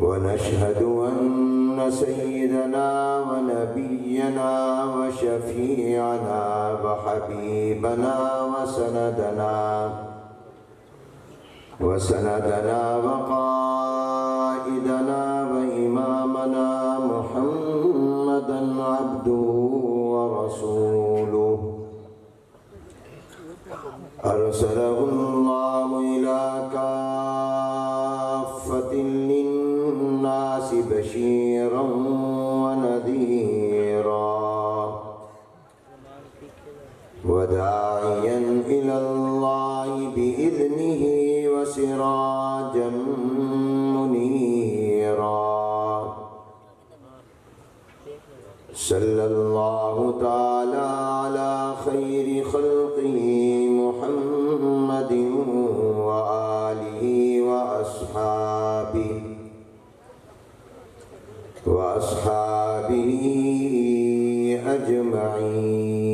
वनशहदु अन्न सय्यदना व नबिय्यना व शफीअना व हबीबना व सनदना व क़ाइदना व इमामना मुहम्मदन अब्दुहु व रसूलुहु अरसलहुल्लाहु इला काफ़्फ़तिन लिन्नासि बशीरन व नज़ीरा व दाइयन इलल्लाहि बिइज़्निहि व सिराजन मुनीरा सल्लल्लाहु तआला अला खैरि खल्क़िही मुहम्मदिन व आलिही व अस्हाबिही अजमईन।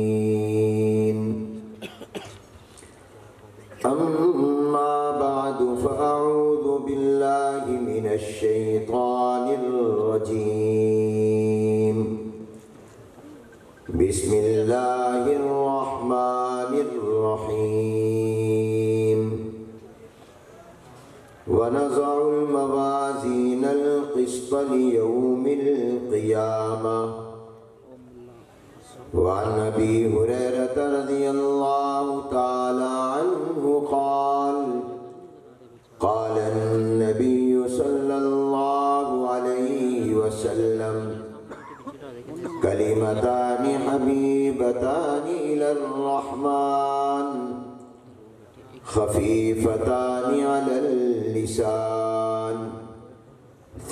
अम्मा बअदु फ़अऊज़ु बिल्लाहि मिनश शैतानिर रजीम। बिस्मिल्लाहिर रहमानिर रहीम। वनज़अुल मवाज़ीनल क़िस्त लियौमिल क़ियामह वअन अबी हुरैरता रज़ियल्लाहु तआला अन्हु क़ाल क़ाल अन्नबिय्यु सल्लल्लाहु अलैहि वसल्लम कलिमतानि हबीबतानि इलर रहमान खफीफतानि अलल लिसान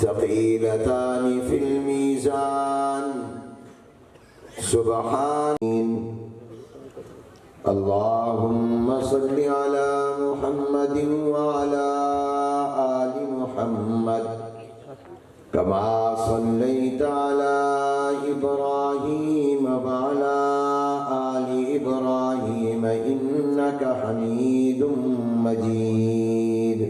थक़ीलतानि फिल मीज़ान सुब्हान। अल्लाहुम्मा सल्लि अला मुहम्मदिन व अला आलि मुहम्मद कमा सल्लैता अला इब्राहीम व अला आलि इब्राहीम इन्नका हमीदुम मजीद।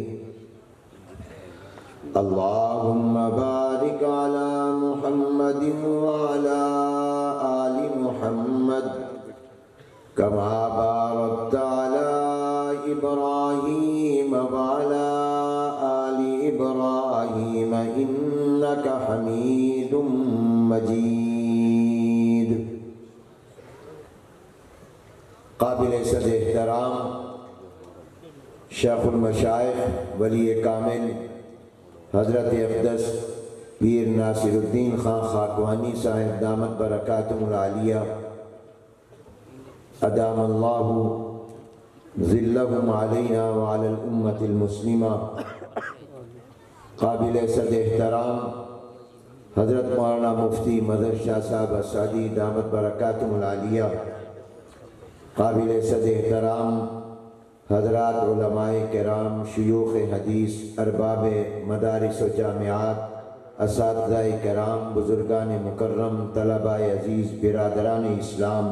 अल्लाहुम्मा बारिक अला मुहम्मदिन व अला आलि मुहम्मद कमा बारकता अला इब्राहीम व अला आलि इब्राहीम इन्नका हमीदुम मजीद। काबिल सद एहतराम शेखुल मशाइख वली कामिल हज़रत अक़दस पीर नासिरुद्दीन खां खाकवानी साहिब दामत बरकातुहुल आलिया अदामल्लाहु ज़िल्लहुम अलैना व अलल उम्मतिल मुस्लिमा। काबिल सद एहतराम हज़रत मौलाना मुफ्ती मदर शाह साहब असादी दामत बरकातुहुल आलिया। काबिल सद एहतराम हज़रात उलमाए किराम शयूख़ हदीस अरबाब मदारिस व जामियात असातिज़ाए किराम बुज़ुर्गान मुकर्रम तलबाए अज़ीज़ बिरादरान इस्लाम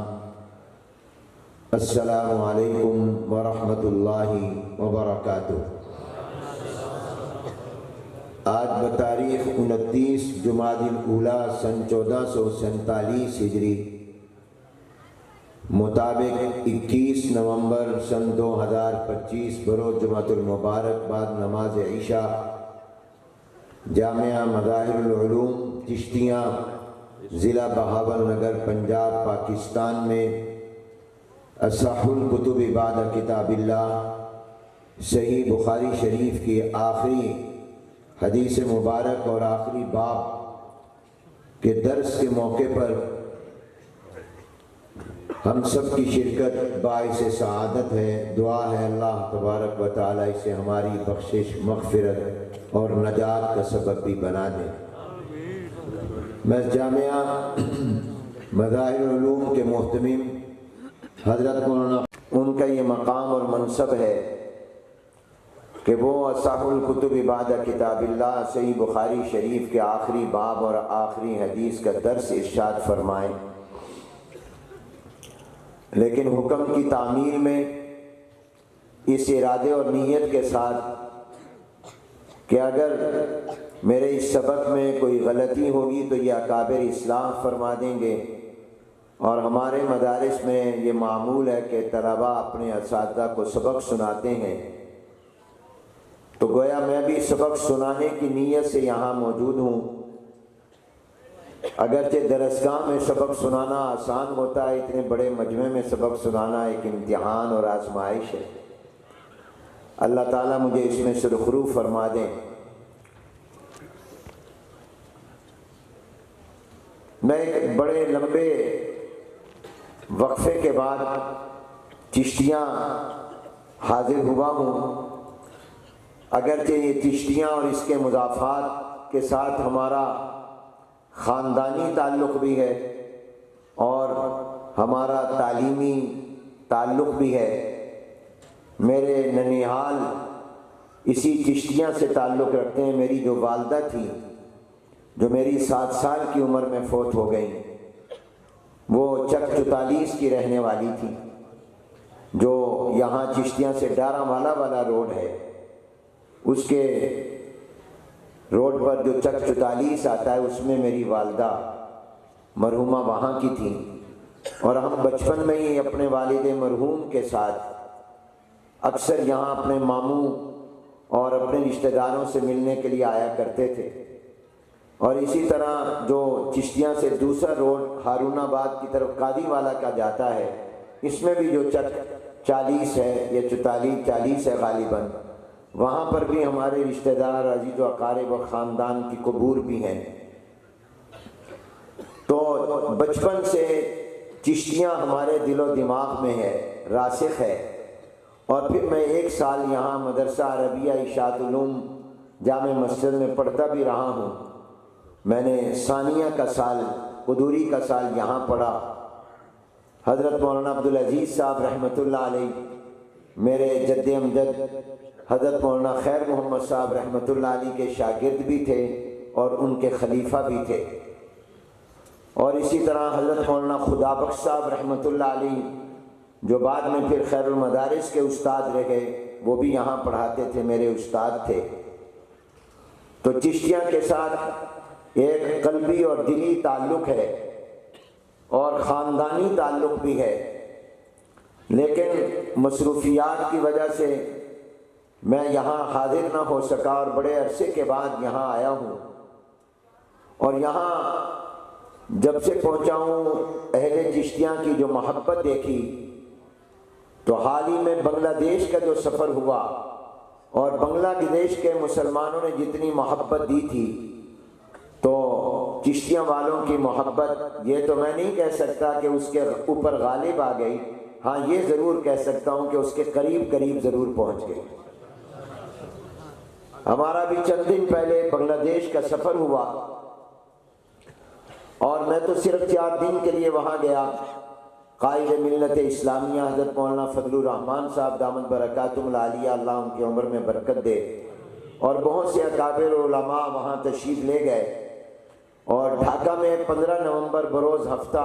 अस्सलामु अलैकुम व रहमतुल्लाहि व बरकातुहू। आज बतारीख़ 29 जुमादिल ऊला सन 1447 हिजरी मुताबिक 21 नवंबर सन 2025 बरोज़ जुमातुल मुबारक बाद नमाज ईशा जामिया मज़ाहिरुल उलूम चिश्तियाँ ज़िला बहावलनगर पंजाब पाकिस्तान में असहुल कुतुब बाद किताबिल्लाह सही बुखारी शरीफ की आखिरी हदीस मुबारक और आखिरी बाब के दर्स के मौके पर हम सब की शिरकत बाइस सआदत है। दुआ है अल्लाह तबारक व तआला इसे हमारी बख्शिश मग़फ़िरत और नजात का सबब भी बना दे। मैं जामिया मज़ाहिरुल उलूम के मुहतमिम हज़रत मौलाना उनका ये मकाम और मनसब है कि वो असहुल कुतुब बाद किताबिल्लाह सही बुखारी शरीफ के आखिरी बाब और आखिरी हदीस का दर्स इरशाद फरमाएँ। लेकिन हुक्म की तामील में इस इरादे और नीयत के साथ कि अगर मेरे इस सबक में कोई गलती होगी तो ये अकाबिर इस्लाह फरमा देंगे। और हमारे मदारिस में ये मामूल है कि तलबा अपने असातिज़ा को सबक सुनाते हैं, तो गोया मैं भी सबक सुनाने की नीयत से यहाँ मौजूद हूँ। अगरचे दरसगाह में सबक सुनाना आसान होता है, इतने बड़े मजमे में सबक सुनाना एक इम्तिहान और आजमाइश है। अल्लाह ताला मुझे इसमें सुरखरू फरमा दें। मैं एक बड़े लंबे वक्फे के बाद चिश्तियाँ हाजिर हुआ हूँ। अगरचे ये चिश्तियाँ और इसके मुज़ाफ़ात के साथ हमारा ख़ानदानी ताल्लुक़ भी है और हमारा तालीमी ताल्लुक़ भी है। मेरे ननिहाल इसी चिश्तियाँ से ताल्लुक़ रखते हैं। मेरी जो वालदा थी, जो मेरी 7 साल की उम्र में फ़ौत हो गई, वो चक 44 की रहने वाली थी, जो यहाँ चिश्तियाँ से डारावाला वाला रोड है, उसके रोड पर जो चक 44 आता है उसमें मेरी वालदा मरहूमा वहाँ की थी। और हम बचपन में ही अपने वालिद मरहूम के साथ अक्सर यहाँ अपने मामू और अपने रिश्तेदारों से मिलने के लिए आया करते थे। और इसी तरह जो चिश्तियाँ से दूसरा रोड हारूनाबाद की तरफ कादीवाला का जाता है, इसमें भी जो चक 40 है या 44 है गालिबन, वहाँ पर भी हमारे रिश्तेदार अजीज़ व अकारिब व ख़ानदान की कबूर भी हैं। तो बचपन से चिश्तियाँ हमारे दिलो दिमाग में है, रासिख है। और फिर मैं 1 साल यहाँ मदरसा अरबिया इशाअत उलूम जामे मस्जिद में पढ़ता भी रहा हूँ। मैंने सानिया का साल, कुदूरी का साल यहाँ पढ़ा। हज़रत मौलाना अब्दुल अजीज़ साहब रहमतुल्लाह अलैह मेरे जद्द अमजद हज़रत मौलाना खैर मोहम्मद साहब रहमतुल्लाह अलैह के शागिर्द भी थे और उनके खलीफा भी थे। और इसी तरह हज़रत मौलाना खुदाबख्श साहब रहमतुल्लाह अलैह, जो बाद में फिर खैरुल मदारिस के उस्ताद रह गए, वो भी यहाँ पढ़ाते थे, मेरे उस्ताद थे। तो चिश्तियाँ के साथ एक कल्बी और दिली ताल्लुक़ है और ख़ानदानी ताल्लुक़ भी है। लेकिन मसरूफियात की वजह से मैं यहाँ हाजिर ना हो सका और बड़े अरसे के बाद यहाँ आया हूँ। और यहाँ जब से पहुँचा हूँ, अहले चिश्तियाँ की जो मोहब्बत देखी, तो हाल ही में बांग्लादेश का जो सफ़र हुआ और बांग्लादेश के मुसलमानों ने जितनी मोहब्बत दी थी, तो चिश्तियाँ वालों की मोहब्बत ये तो मैं नहीं कह सकता कि उसके ऊपर गालिब आ गई। हाँ, ये ज़रूर कह सकता हूँ कि उसके करीब करीब ज़रूर पहुँच गई। हमारा भी चंद दिन पहले बांग्लादेश का सफ़र हुआ और मैं तो सिर्फ 4 दिन के लिए वहाँ गया। कायद मिल्लत इस्लामिया हज़रत मौलाना फजलुर रहमान साहब दामद बरकातुहुल आलिया, अल्लाह उनकी उम्र में बरकत दे, और बहुत से अकाबिर उलमा वहाँ तशरीफ़ ले गए। और ढाका में 15 नवंबर बरोज़ हफ्ता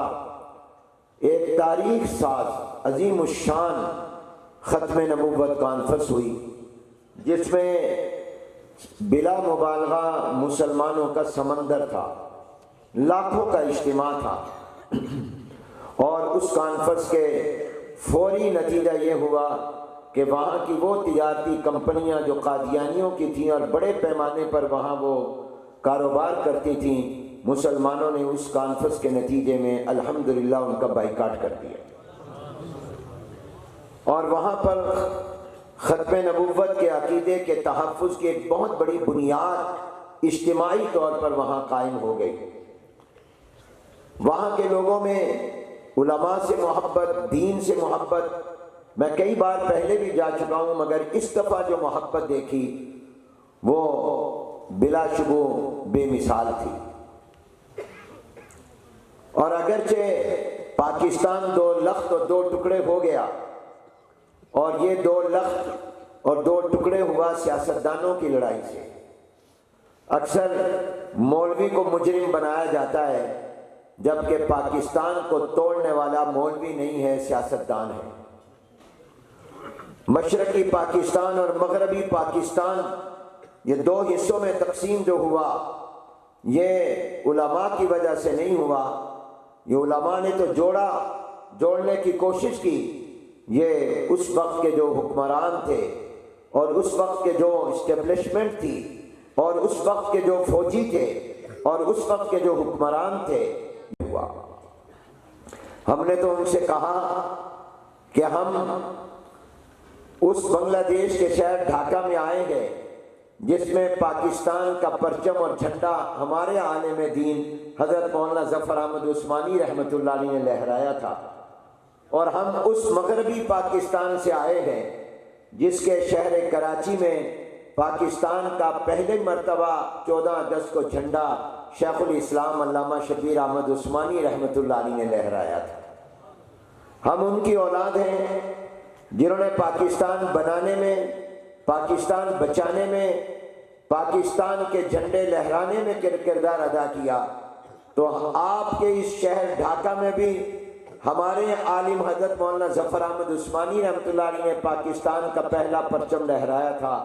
एक तारीख साज अजीम शान ख़त्म नबूवत कॉन्फ्रेंस हुई, जिसमें बिला मुबालगा मुसलमानों का समंदर था, लाखों का इज्तिमा था। और उस कॉन्फ्रेंस के फौरी नतीजा ये हुआ कि वहाँ की वो तिजारती कंपनियाँ जो कादियानियों की थीं और बड़े पैमाने पर वहाँ वो कारोबार करती थीं, मुसलमानों ने उस कॉन्फ्रेंस के नतीजे में अल्हम्दुलिल्लाह उनका बाइकाट कर दिया। और वहाँ पर ख़त्म नबूव्वत के अक़ीदे के तहफ़्फ़ुज़ की एक बहुत बड़ी बुनियाद इज्तिमाई तौर पर वहाँ कायम हो गई। वहाँ के लोगों में उलमा से मोहब्बत, दीन से मोहब्बत, मैं कई बार पहले भी जा चुका हूँ, मगर इस दफ़ा जो मोहब्बत देखी वो बिलाशुबो बेमिसाल थी। और अगरचे पाकिस्तान 2 लख्त और 2 टुकड़े हो गया, और ये 2 लख्त और 2 टुकड़े हुआ सियासतदानों की लड़ाई से। अक्सर मौलवी को मुजरिम बनाया जाता है, जबकि पाकिस्तान को तोड़ने वाला मौलवी नहीं है, सियासतदान है। मशरकी पाकिस्तान और मगरबी पाकिस्तान ये दो हिस्सों में तकसीम जो हुआ, ये उलमा की वजह से नहीं हुआ। ये उलमा ने तो जोड़ने की कोशिश की। ये उस वक्त के जो हुक्मरान थे और उस वक्त के जो इस्टेब्लिशमेंट थी और उस वक्त के जो फौजी थे और उस वक्त के जो हुक्मरान थे हुआ। हमने तो उनसे कहा कि हम उस बांग्लादेश के शहर ढाका में आए हैं जिसमें पाकिस्तान का परचम और झंडा हमारे आने में दीन हजरत मौलाना जफर अहमद उस्मानी रहमतुल्लाह अलैह ने लहराया था। और हम उस मगरबी पाकिस्तान से आए हैं जिसके शहर कराची में पाकिस्तान का पहले मर्तबा 14 अगस्त को झंडा शेखुल इस्लाम अल्लामा शबीर अहमद उस्मानी रहमतुल्लाह अलैह ने लहराया था। हम उनकी औलाद हैं जिन्होंने पाकिस्तान बनाने में, पाकिस्तान बचाने में, पाकिस्तान के झंडे लहराने में किरदार अदा किया। तो आपके इस शहर ढाका में भी हमारे आलिम हजरत मौलाना जफर अहमद उस्मानी रहमतुल्लाह अलैह ने पाकिस्तान का पहला परचम लहराया था।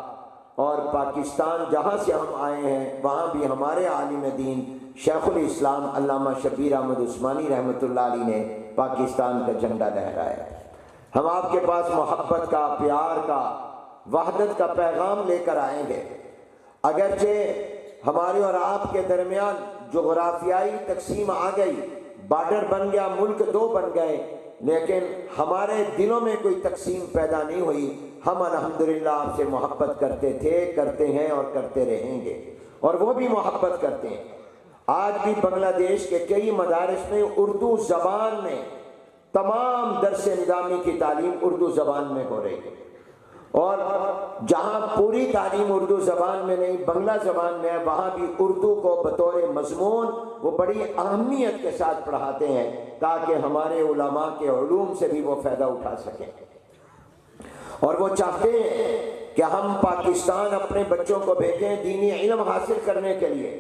और पाकिस्तान जहाँ से हम आए हैं वहाँ भी हमारे आलिम दीन शेखुल इस्लाम अल्लामा शबीर अहमद उस्मानी रहमतुल्लाह अलैह ने पाकिस्तान का झंडा लहराया। हम आपके पास मोहब्बत का, प्यार का, वहदत का पैगाम लेकर आएंगे। अगरचे हमारे और आपके दरमियान जोग्राफियाई तकसीम आ गई, बॉर्डर बन गया, मुल्क दो बन गए, लेकिन हमारे दिलों में कोई तकसीम पैदा नहीं हुई। हम अल्हम्दुलिल्लाह आपसे मोहब्बत करते थे, करते हैं और करते रहेंगे, और वो भी मोहब्बत करते हैं। आज भी बांग्लादेश के कई मदारिस में उर्दू ज़बान में तमाम दर्स निज़ामी की तालीम उर्दू ज़बान में हो रही है। और जहाँ पूरी तालीम उर्दू ज़बान में नहीं, बांग्ला ज़बान में है, वहाँ भी उर्दू को बतौर मज़मून वो बड़ी अहमियत के साथ पढ़ाते हैं ताकि हमारे उलमा के उलूम से भी वो फ़ायदा उठा सकें। और वो चाहते हैं कि हम पाकिस्तान अपने बच्चों को भेजें दीनी इल्म हासिल करने के लिए।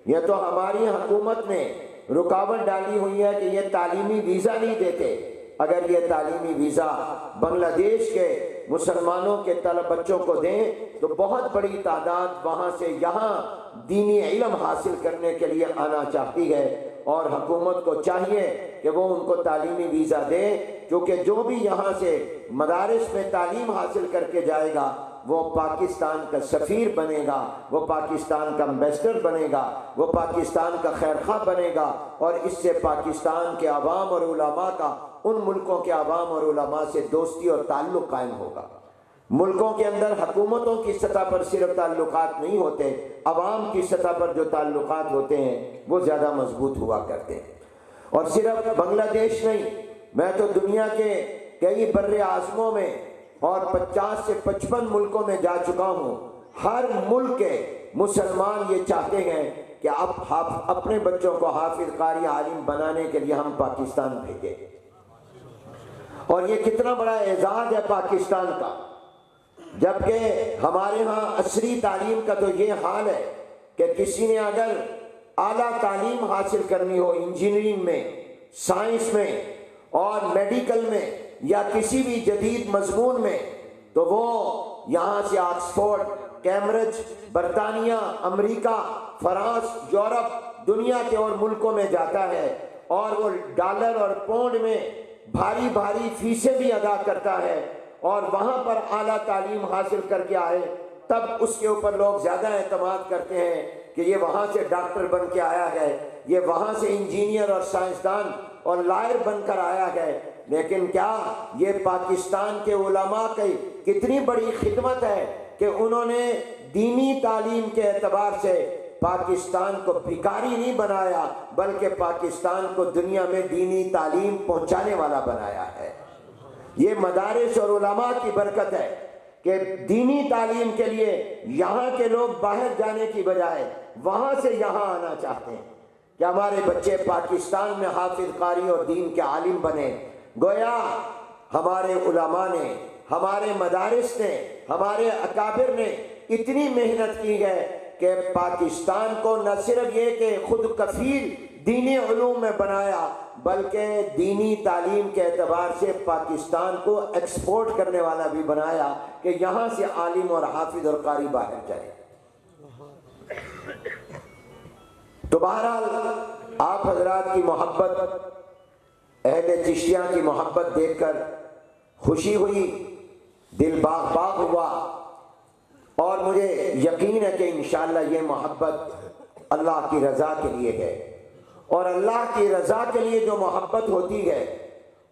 यह तो हमारी हुकूमत ने रुकावट डाली हुई है कि ये तालीमी वीज़ा नहीं देते। अगर ये तालीमी वीज़ा बांग्लादेश के मुसलमानों के तलब बच्चों को दें तो बहुत बड़ी तादाद वहाँ से यहाँ दीनी इल्म हासिल करने के लिए आना चाहती है। और हुकूमत को चाहिए कि वो उनको तालीमी वीज़ा दे, क्योंकि जो भी यहाँ से मदारिस में तालीम हासिल करके जाएगा वो पाकिस्तान का सफ़ीर बनेगा, वो पाकिस्तान का एम्बेसडर बनेगा, वो पाकिस्तान का खैरखा बनेगा। और इससे पाकिस्तान के अवाम और उलमा का उन मुल्कों के अवाम और उलमा से दोस्ती और ताल्लुक़ कायम होगा। मुल्कों के अंदर हुकूमतों की सतह पर सिर्फ ताल्लुकात नहीं होते, अवाम की सतह पर जो ताल्लुकात होते हैं वो ज़्यादा मजबूत हुआ करते हैं। और सिर्फ बांग्लादेश नहीं, मैं तो दुनिया के कई बर्रे आज़मों में और 50 से 55 मुल्कों में जा चुका हूँ। हर मुल्क के मुसलमान ये चाहते हैं कि आप अपने बच्चों को हाफिज कारी आलिम बनाने के लिए हम पाकिस्तान भेजें। और ये कितना बड़ा एजाज़ है पाकिस्तान का, जबकि हमारे यहाँ असरी तालीम का तो ये हाल है कि किसी ने अगर आला तालीम हासिल करनी हो इंजीनियरिंग में, साइंस में और मेडिकल में या किसी भी जदीद मजमून में, तो वो यहाँ से ऑक्सफोर्ड, कैम्ब्रिज, बरतानिया, अमेरिका, फ्रांस, यूरोप, दुनिया के और मुल्कों में जाता है और वो डॉलर और पाउंड में भारी भारी फीसें भी अदा करता है और वहाँ पर आला तालीम हासिल करके आए, तब उसके ऊपर लोग ज़्यादा एतमाद करते हैं कि ये वहाँ से डॉक्टर बन के आया है, ये वहाँ से इंजीनियर और साइंसदान और लॉयर बनकर आया है। लेकिन क्या ये पाकिस्तान के उलमा की कितनी बड़ी खिदमत है कि उन्होंने दीनी तालीम के एतबार से पाकिस्तान को भिखारी नहीं बनाया, बल्कि पाकिस्तान को दुनिया में दीनी तालीम पहुँचाने वाला बनाया है। ये मदारिस और उलमा की बरकत है कि दीनी तालीम के लिए यहाँ के लोग बाहर जाने की बजाय वहाँ से यहाँ आना चाहते हैं कि हमारे बच्चे पाकिस्तान में हाफिज कारी और दीन के आलिम बने। गोया हमारे उलमा ने, हमारे मदारिस ने, हमारे अकाबिर ने इतनी मेहनत की है कि पाकिस्तान को न सिर्फ ये कि खुद कफील दीनी उलूम में बनाया, बल्कि दीनी तालीम के एतबार से पाकिस्तान को एक्सपोर्ट करने वाला भी बनाया कि यहाँ से आलिम और हाफिज और कारी बाहर जाए। तो बहरहाल आप हजरात की मोहब्बत, अहले चिश्तिया की मोहब्बत देखकर खुशी हुई, दिल बाग बाग हुआ और मुझे यकीन है कि इंशाअल्लाह ये मोहब्बत अल्लाह की रज़ा के लिए है। और अल्लाह की रज़ा के लिए जो मोहब्बत होती है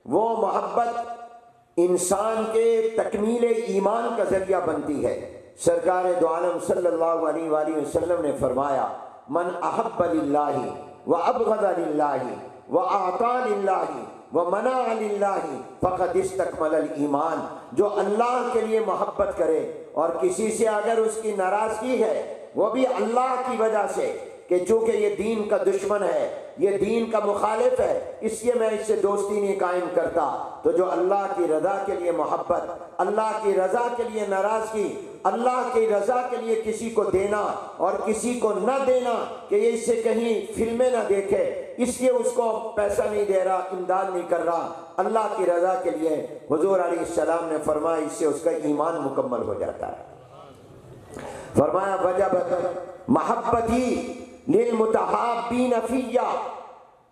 वो मोहब्बत इंसान के तकमील ईमान का ज़रिया बनती है। सरकार दो आलम सल्लल्लाहु अलैहि वसल्लम ने फरमाया, मन अहब्ब लिल्लाहि व अबग़ज़ लिल्लाहि व आता लिल्लाहि व मना लिल्लाहि फ़क़द इस्तकमलल ईमान। जो अल्लाह के लिए मोहब्बत करे और किसी से अगर उसकी नाराज़गी है वो भी अल्लाह की वजह से कि चूँकि ये दीन का दुश्मन है, ये दीन का मुखालिफ है, इसलिए मैं इससे दोस्ती नहीं कायम करता। तो जो अल्लाह की रज़ा के लिए मोहब्बत, अल्लाह की रज़ा के लिए नाराज़गी, अल्लाह की रज़ा के लिए किसी को देना और किसी को न देना कि ये इससे कहीं फिल्में ना देखे, इसलिए उसको पैसा नहीं दे रहा, इमदाद नहीं कर रहा, अल्लाह की रज़ा के लिए हुज़ूर अलैहिस्सलाम ने फरमाया इससे उसका ईमान मुकम्मल हो जाता है। फरमाया वजबत महब्बती लिल मुतहाब्बीन फिय्या।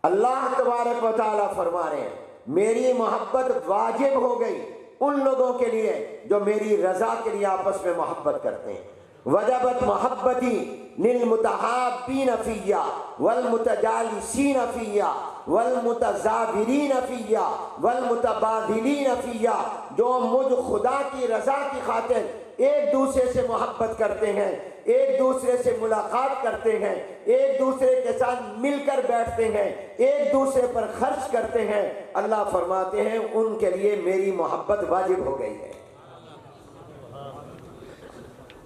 अल्लाह तबारक व तआला फरमा रहे हैं मेरी मोहब्बत वाजिब हो गई उन लोगों के लिए जो मेरी रज़ा के लिए आपस में मोहब्बत करते हैं। वजबत मोहब्बती लिल मुतहाब्बीन फिय्या वल मुतजालिसीन फिय्या वल मुतज़ाविरीन फिय्या वल मुतबादिलीन फिय्या। जो मुझ खुदा की रज़ा की खातिर एक दूसरे से मोहब्बत करते हैं, एक दूसरे से मुलाकात करते हैं, एक दूसरे के साथ मिलकर बैठते हैं, एक दूसरे पर खर्च करते हैं, अल्लाह फरमाते हैं उनके लिए मेरी मोहब्बत वाजिब हो गई है।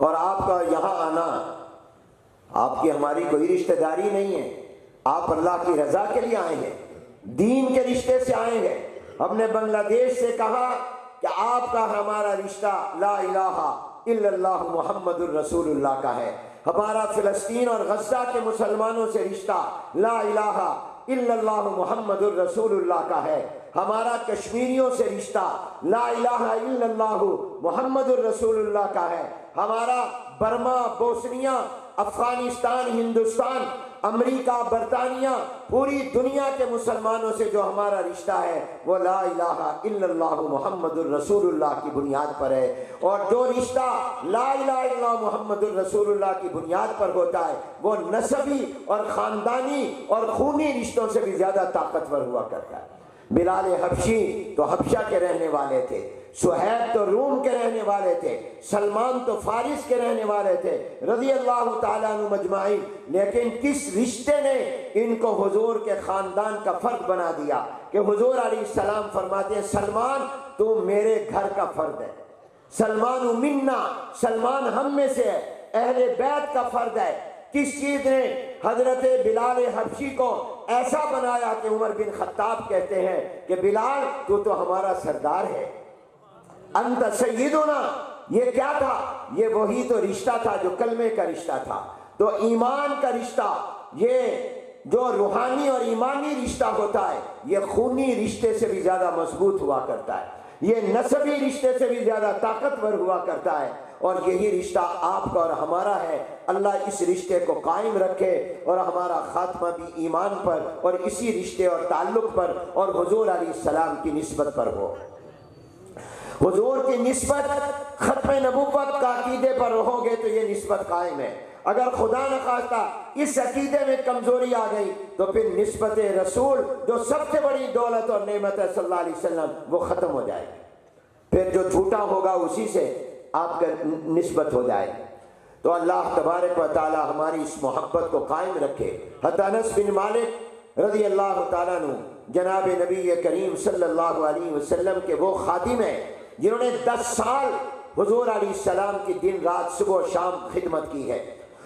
और आपका यहाँ आना, आपकी हमारी कोई रिश्तेदारी नहीं है, आप अल्लाह की रज़ा के लिए आए हैं, दीन के रिश्ते से आए हैं। हमने बांग्लादेश से कहा कि आपका हमारा रिश्ता ला इलाहा इल्लल्लाह मुहम्मदुर रसूलुल्लाह का है। हमारा फिलिस्तीन और गज़ा के मुसलमानों से रिश्ता ला इलाहा इल्लल्लाह मुहम्मदुर रसूलुल्लाह का है। हमारा कश्मीरियों से रिश्ता ला इलाहा इल्लल्लाह मुहम्मदुर रसूलुल्लाह का है। हमारा Burma, Bosnia, Afghanistan, Hindustan, America, बरतानिया, पूरी दुनिया के मुसलमानों से जो हमारा रिश्ता है वो ला इलाहा इल्लल्लाह मुहम्मदुर रसूलुल्लाह की बुनियाद पर है। और जो रिश्ता ला इलाहा इल्लल्लाह मुहम्मदुर रसूलुल्लाह की बुनियाद पर होता है वो नसबी और ख़ानदानी और खूनी रिश्तों से भी ज़्यादा ताकतवर हुआ करता है। बिलाल हबशी तो हबशा के रहने वाले थे, सुहैब तो रूम के रहने वाले थे, सलमान तो फारिस के रहने वाले थे रज़ी अल्लाह ताला अन्हु मजमाइन। लेकिन किस रिश्ते ने इनको हुजूर के ख़ानदान का फ़र्द बना दिया कि हुजूर अलैहिस्सलाम फरमाते हैं सलमान तू मेरे घर का फ़र्द है, सलमान मिन्ना, सलमान हम में से है, अहले बैत का फ़र्द है। किस चीज़ ने हजरत बिलाल हबशी को ऐसा बनाया कि उमर बिन खत्ताब कहते हैं कि बिलाल तू तो हमारा सरदार है, अंत सय्यदुना। ये क्या था? ये वही तो रिश्ता था जो कलमे का रिश्ता था। तो ईमान का रिश्ता, ये जो रूहानी और ईमानी रिश्ता होता है, ये खूनी रिश्ते से भी ज़्यादा मजबूत हुआ करता है, ये नसबी रिश्ते से भी ज़्यादा ताकतवर हुआ करता है। और यही रिश्ता आपका और हमारा है। अल्लाह इस रिश्ते को कायम रखे और हमारा खात्मा भी ईमान पर और इसी रिश्ते और ताल्लुक़ पर और हुजूर अलैहिस्सलाम की निस्बत पर हो। हुजूर की निस्बत खत्म नबूवत का अकीदे पर रहोगे तो ये निस्बत कायम है। अगर खुदा न खास्ता इस अकीदे में कमजोरी आ गई तो फिर निस्बत रसूल जो सबसे बड़ी दौलत और नेमत है सल्लल्लाहु अलैहि वसल्लम वो ख़त्म हो जाएगी। फिर जो झूठा होगा उसी से आपका निस्बत हो जाएगी। तो अल्लाह तबारक व तआला हमारी इस मोहब्बत को कायम रखे। हज़रत अनस बिन मालिक रज़ी अल्लाह तआला अन्हु जनाब नबी करीम सल्लल्लाहु अलैहि वसल्लम के वो खादिम हैं जिन्होंने 10 साल हुजूर अलैहिस्सलाम की दिन रात सुबह शाम खिदमत की है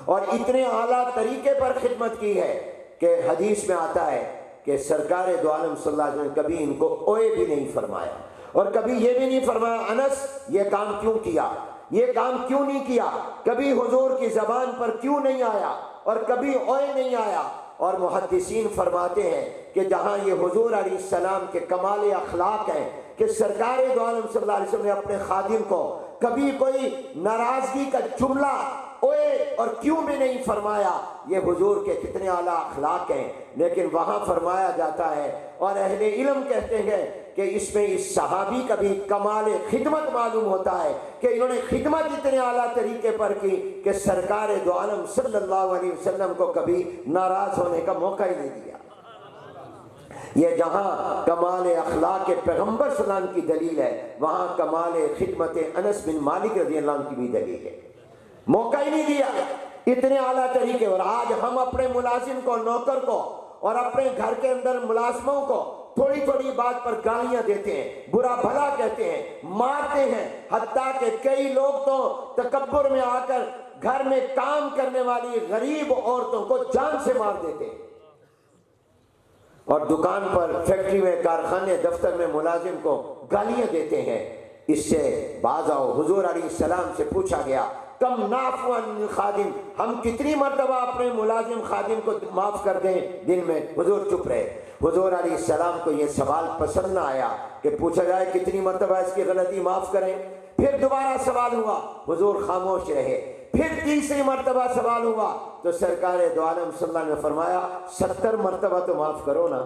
और इतने आला तरीके पर खिदमत की है कि हदीस में आता है कि सरकार दो आलम सल्लल्लाहु अलैहि वसल्लम कभी इनको ओए भी नहीं फरमाया और कभी ये भी नहीं फरमाया अनस ये काम क्यों किया, ये काम क्यों नहीं किया, कभी हुजूर की ज़बान पर क्यों नहीं आया और कभी ओए नहीं आया। और मुहद्दिसीन फरमाते हैं कि जहाँ ये हुजूर अलैहिस्सलाम के कमाल अखलाक है कि सरकार दो आलम सल्लल्लाहु अलैहि वसल्लम ने अपने खादिम को कभी कोई नाराज़गी का जुमला ओए और क्यों भी नहीं फरमाया। ये हुजूर के कितने आला अखलाक हैं। लेकिन वहां फरमाया जाता है और अहले इल्म कहते हैं कि इसमें इस सहाबी का भी कमाल खिदमत मालूम होता है कि इन्होंने खिदमत इतने आला तरीके पर की कि सरकार दो आलम सल्लल्लाहु अलैहि वसल्लम को कभी नाराज होने का मौका ही नहीं दिया। ये जहाँ कमाल अखलाक के पैगम्बर सलाम की दलील है, वहाँ कमाल खिदमत अनस बिन मालिक रज़ियल्लाहु अन्हु की भी दलील है। मौका ही नहीं दिया इतने आला तरीके। और आज हम अपने मुलाजिम को, नौकर को और अपने घर के अंदर मुलाजमों को थोड़ी थोड़ी बात पर गालियां देते हैं, बुरा भला कहते हैं, मारते हैं। हत्ता के कई लोग तो तकब्बुर में आकर घर में काम करने वाली गरीब औरतों को जान से मार देते हैं। और दुकान पर, फैक्ट्री में, कारखाने, दफ्तर में मुलाजिम को गालियां देते हैं। इससे बाज आओ। हुजूर अलैहिस्सलाम से पूछा गया कम नाफ़ुअन खादिम, हम कितनी मर्तबा अपने मुलाजिम खादिम को माफ कर दें दिन में। हुजूर चुप रहे। हुजूर अलैहिस्सलाम को यह सवाल पसंद ना आया कि पूछा जाए कितनी मर्तबा इसकी गलती माफ करें। फिर दोबारा सवाल हुआ, हुजूर खामोश रहे। फिर तीसरी मर्तबा सवाल हुआ तो सरकार दो आलम सल्लल्लाहु अलैहि वसल्लम ने फरमाया 70 मर्तबा तो माफ करो ना।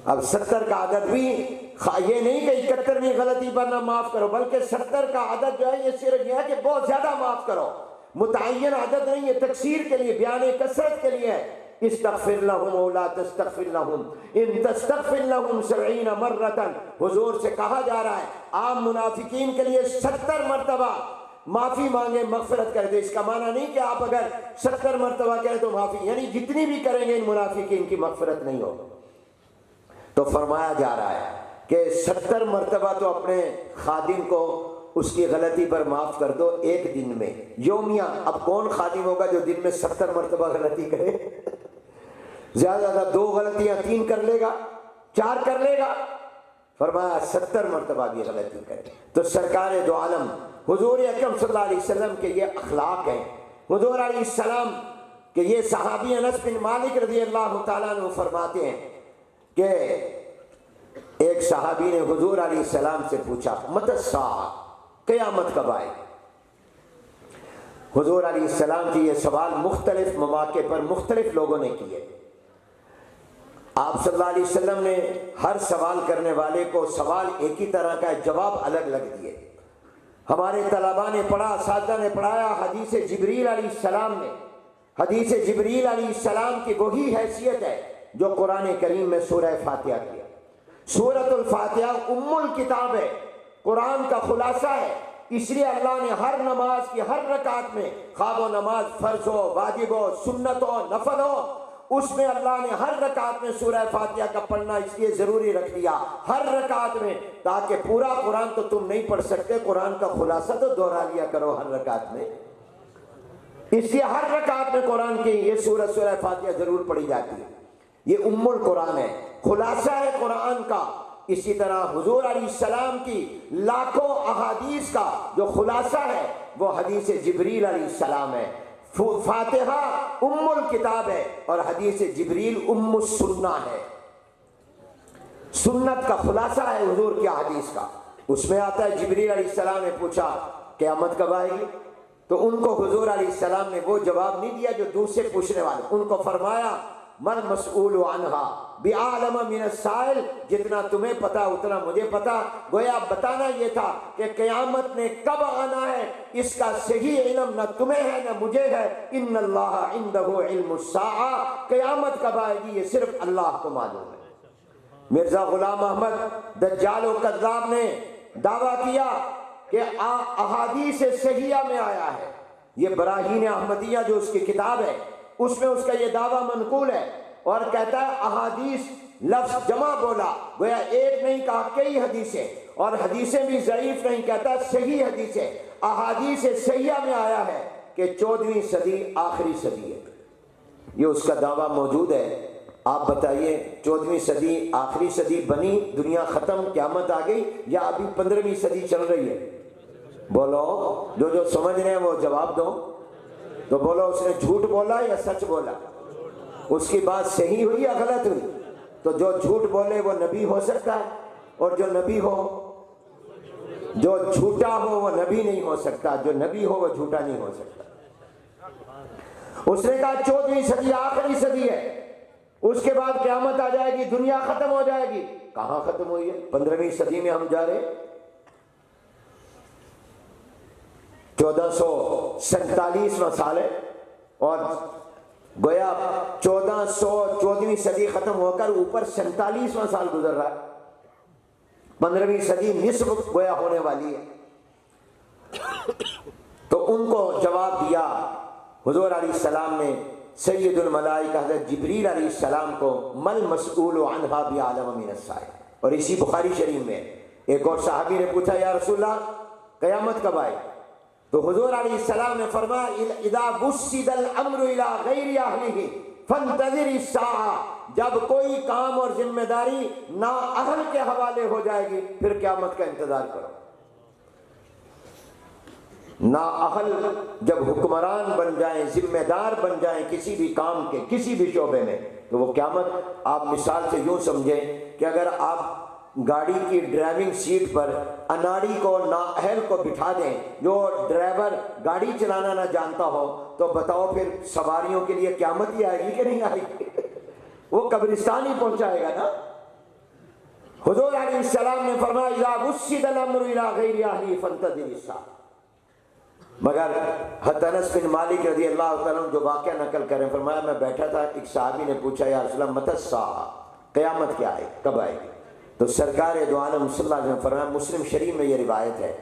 अब 70 का आदत भी ये नहीं कि 71वीं गलती पर ना माफ करो, बल्कि 70 का आदत जो है ये सिर्फ यह है कि बहुत ज्यादा माफ करो। मुतअय्यन आदत नहीं है, तकसीर के लिए, बयान कसरत के लिए है। इस्तग़फिर लहुम औ ला तस्तग़फिर लहुम इन तस्तग़फिर लहुम 70 मर्रतन। हुजूर से कहा जा रहा है आप मुनाफिकीन के लिए 70 मर्तबा माफी मांगे, मगफिरत कर दे। इसका माना नहीं कि आप अगर 70 मर्तबा करें तो माफी, यानी जितनी भी करेंगे इन मुनाफिकीन की मगफिरत नहीं होगी। तो फरमाया जा रहा है कि 70 मर्तबा तो अपने खादिम को उसकी गलती पर माफ कर दो एक दिन में, योमिया। अब कौन खादिम होगा जो दिन में 70 मर्तबा गलती करे? ज्यादा 2 गलतियां 3 कर लेगा, 4 कर लेगा। फरमाया 70 मर्तबा भी गलती करे। तो सरकार दो आलम हुजूर अकरम सल्लल्लाहु अलैहि वसल्लम के ये अखलाक हैं। हुजूर अलैहिस्सलाम के ये सहाबी अनस बिन मालिक रज़ियल्लाहु ताला अन्हु फरमाते हैं कि एक सहाबी ने हुजूर अलैहिस्सलाम से पूछा मतस्सा, क़यामत कब आए? हुजूर अलैहिस्सलाम की ये सवाल मुख्तलिफ मौके पर मुख्तलिफ लोगों ने किए। आप सल्लल्लाहु अलैहि वसल्लम ने हर सवाल करने वाले को सवाल एक ही तरह का जवाब अलग अलग दिए। हमारे तलबा ने पढ़ा, असातिज़ा ने पढ़ाया, हदीस जिब्रील अलैहिस्सलाम ने, हदीस जिब्रील अलैहिस्सलाम की वही हैसियत है जो कुरान करीम में सूरह फातिहा की है। सूरतुल फातिहा उम्मुल किताब है, कुरान का खुलासा है। इसलिए अल्लाह ने हर नमाज की हर रकात में, खा वो नमाज फर्ज हो, वाजिब हो, सुन्नत हो, नफल हो, उसमें अल्लाह ने हर रकात में सूरह फातिहा का पढ़ना इसलिए जरूरी रख दिया, हर रकात में, ताकि पूरा कुरान तो तुम नहीं पढ़ सकते, कुरान का खुलासा तो दोहरा लिया करो हर रकात में। इसलिए हर रकात में कुरान की ये सूरह फातिहा जरूर पढ़ी जाती है। ये उम्मुल कुरान है, खुलासा है कुरान का। इसी तरह हुजूर अलैहिस्सलाम की लाखों अहादीस का जो खुलासा है वो हदीस जिब्रील अलैहिस्सलाम है। फातिहा उम्मुल किताब है और हदीस जिब्रील उम्मुस सुन्ना है। सुन्नत का खुलासा है हुजूर की हदीस का। उसमें आता है जिब्रील अलैहिस्सलाम ने पूछा क़यामत कब आएगी, तो उनको हुजूर अलैहिस्सलाम ने वो जवाब नहीं दिया जो दूसरे पूछने वाले। उनको फरमाया मन मसऊल अन्हा बिआलम मिन साइल, जितना तुम्हें पता उतना मुझे पता। गोया बताना ये था कि क़यामत ने कब आना है इसका सही इल्म न तुम्हें है न मुझे है। इन्नल्लाह इंदहु इल्मुस्साआ, क़यामत कब आएगी ये सिर्फ अल्लाह को मालूम है। मिर्जा गुलाम अहमद दज्जाल व कज़्ज़ाब ने दावा किया कि अहादीस सहिया में आया है। ये बराहीन अहमदिया जो उसकी किताब है उसमें उसका ये दावा मनकूल है और कहता है अहादीस लफ्ज जमा बोला, गोया एक नहीं कहा कई हदीसें, और हदीसें भी ज़ईफ नहीं, कहता सही हदीसें। अहादीस सहिया में आया है कि 14वीं सदी आखिरी सदी है। ये उसका दावा मौजूद है। आप बताइए 14वीं सदी आखिरी सदी बनी, दुनिया खत्म, क़यामत आ गई, या अभी 15वीं सदी चल रही है? बोलो, जो समझ रहे हैं वो जवाब दो। तो बोलो उसने झूठ बोला या सच बोला? उसकी बात सही हुई या गलत हुई? तो जो झूठ बोले वो नबी हो सकता है और जो नबी हो जो झूठा हो वो नबी नहीं हो सकता, जो नबी हो वो झूठा नहीं हो सकता। उसने कहा 14वीं सदी आखिरी सदी है, उसके बाद क़यामत आ जाएगी, दुनिया खत्म हो जाएगी। कहां खत्म हुई है? 15वीं सदी में हम जा रहे। 1447वां साल है और गोया 14वीं सदी खत्म होकर ऊपर 47वां साल गुजर रहा है। 15वीं सदी निस्फ गोया होने वाली है। तो उनको जवाब दिया हुजूर अलैहिस्सलाम ने सैयदुल मलाइका हज़रत जिब्रील अलैहिस्सलाम को, मल मसऊलु अन्हा बिअअलम मिनस्साइल। और इसी बुखारी शरीफ में एक और सहाबी ने पूछा, या रसूलल्लाह क़यामत कब आए? तो हुजूर अलैहिस्सलाम ने फरमाया, इज़ा बुस्सिदल अम्रु इला गैरि अहलिही फंतज़िर अस्साआ। जब कोई काम और जिम्मेदारी ना अहल के हवाले हो जाएगी, फिर क़यामत का इंतजार करो। ना अहल जब हुक्मरान बन जाएं, जिम्मेदार बन जाएं किसी भी काम के, किसी भी शोबे में, तो वो क़यामत आप मिसाल से यूं समझें कि अगर आप गाड़ी की ड्राइविंग सीट पर अनाड़ी को, नाअहल को बिठा दें, जो ड्राइवर गाड़ी चलाना ना जानता हो, तो बताओ फिर सवारियों के लिए क़यामत ही आएगी कि नहीं आएगी? वो कब्रिस्तान ही पहुंचाएगा ना। हुजूर अलैहिस्सलाम ने फरमाया, इज़ा बुस्सिदल अम्रु इला गैरि अहलिही फंतज़िर अस्साआ। मगर हज़रत अनस बिन मालिक रज़ी अल्लाह तआला जो वाक़या नकल करें, फरमाया मैं बैठा था, एक सहाबी ने पूछा, या रसूल अल्लाह मतस्साआ, क़यामत क्या है, कब आएगी? तो सरकार दो आलम सल्लल्लाहु अलैहि वसल्लम फरमाया, मुस्लिम शरीफ में ये रिवायत है,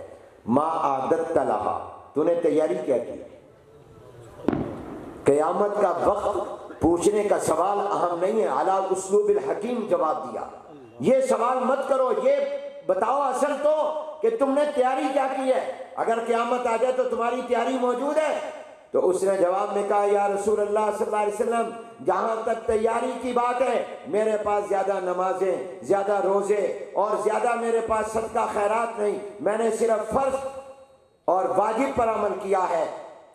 मा आदत लहा, तूने तैयारी क्या की? क़यामत का वक्त पूछने का सवाल अहम नहीं है, अला उसलूबिल हकीम जवाब दिया। ये सवाल मत करो, ये बताओ असल तो कि तुमने तैयारी क्या की है, अगर क़यामत आ जाए तो तुम्हारी तैयारी मौजूद है। तो उसने जवाब में कहा, या रसूल अल्लाह सल्लल्लाहु अलैहि वसल्लम, जहाँ तक तैयारी की बात है, मेरे पास ज़्यादा नमाजें, ज़्यादा रोज़े और ज़्यादा मेरे पास सदका खैरात नहीं। मैंने सिर्फ फ़र्ज और वाजिब पर अमल किया है,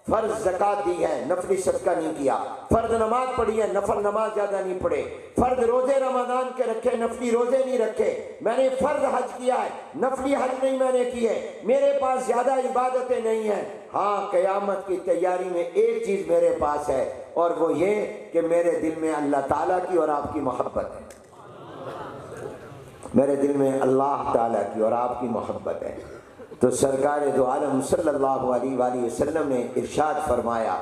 फ़र्ज ज़कात दी है, नफली सदका नहीं किया। फ़र्ज नमाज पढ़ी है, नफल नमाज ज़्यादा नहीं पढ़े। फ़र्ज रोज़े रमज़ान के रखे, नफली रोज़े नहीं रखे। मैंने फ़र्ज हज किया है, नफली हज नहीं मैंने किए। मेरे पास ज़्यादा इबादतें नहीं हैं। हाँ, क़यामत की तैयारी में एक चीज़ मेरे पास है, और वो ये कि मेरे दिल में अल्लाह ताला की और आपकी मोहब्बत है। मेरे दिल में अल्लाह ताला की और आपकी मोहब्बत है। तो सरकार दो आलम सल्लल्लाहु अलैहि वसल्लम ने इरशाद फरमाया,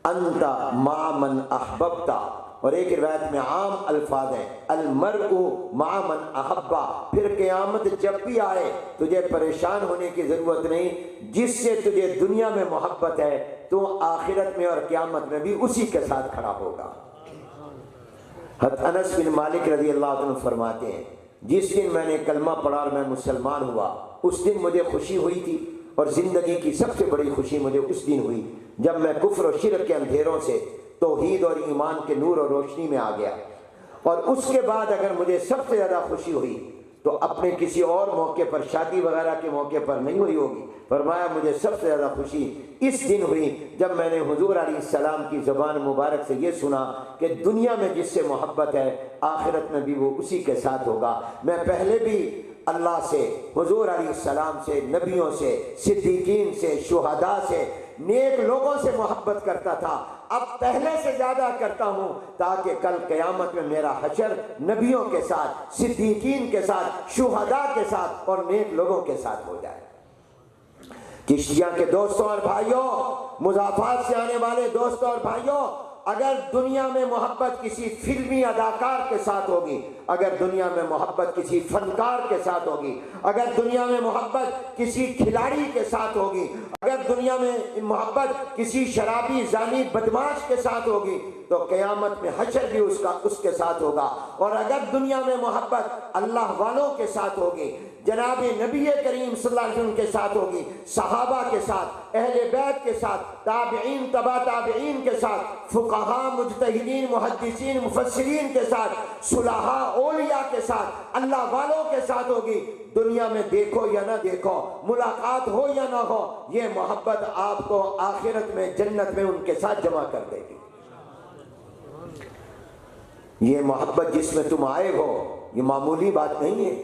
अंता मामन अहबब्ता। और एक रिवायत में आम अल्फाज है, अलमरउ मामन अहब्बा। फिर क़यामत जब भी आए तुझे परेशान होने की ज़रूरत नहीं, जिससे तुझे दुनिया में मोहब्बत है तो आखिरत में और क़यामत में भी उसी के साथ खड़ा होगा। हज़रत अनस बिन मालिक रज़ी अल्लाह अन्हु फरमाते हैं, जिस दिन मैंने कलमा पढ़ा और मैं मुसलमान हुआ, उस दिन मुझे खुशी हुई थी। और ज़िंदगी की सबसे बड़ी खुशी मुझे उस दिन हुई जब मैं कुफ्र और शिरक के अंधेरों से तौहीद और ईमान के नूर और रोशनी में आ गया। और उसके बाद अगर मुझे सबसे ज़्यादा खुशी हुई तो अपने किसी और मौके पर, शादी वगैरह के मौके पर नहीं हुई होगी। फरमाया मुझे सबसे ज़्यादा खुशी इस दिन हुई जब मैंने हुजूर अलैहिस्सलाम की ज़बान मुबारक से ये सुना कि दुनिया में जिससे मोहब्बत है आखिरत में भी वो उसी के साथ होगा। मैं पहले भी अल्लाह से, हुजूर अलैहिस्सलाम से, नबियों से, सिद्दीकीन से, शुहदा से, नेक लोगों से मोहब्बत करता था, अब पहले से ज़्यादा करता हूँ, ताकि कल क़यामत में मेरा हशर नबियों के साथ, सिद्दीकीन के साथ, शुहदा के साथ और नेक लोगों के साथ हो जाए। चिश्तिया के दोस्तों और भाइयों, मुज़ाफ़ात से आने वाले दोस्तों और भाइयों, अगर दुनिया में मोहब्बत किसी फिल्मी अदाकार के साथ होगी, अगर दुनिया में मोहब्बत किसी फनकार के साथ होगी, अगर दुनिया में मोहब्बत किसी खिलाड़ी के साथ होगी, अगर दुनिया में मोहब्बत किसी शराबी, जानी, बदमाश के साथ होगी, तो क़यामत में हशर भी उसके साथ होगा। और अगर दुनिया में मोहब्बत अल्लाह वालों के साथ होगी, जनाब नबी करीम सल्लल्लाहु अलैहि वसल्लम के साथ होगी, सहाबा के साथ, अहले बैत के साथ, ताबिईन, तबा ताबिईन के साथ, फुक़हा, मुज्तहिदीन, मुहद्दिसीन, मुफस्सिरीन के साथ, सुलहा, औलिया के साथ, अल्लाह वालों के साथ होगी, दुनिया में देखो या ना देखो, मुलाकात हो या ना हो, ये मोहब्बत आपको आखिरत में जन्नत में उनके साथ जमा कर देगी। ये मोहब्बत जिसमें तुम आए हो, ये मामूली बात नहीं है,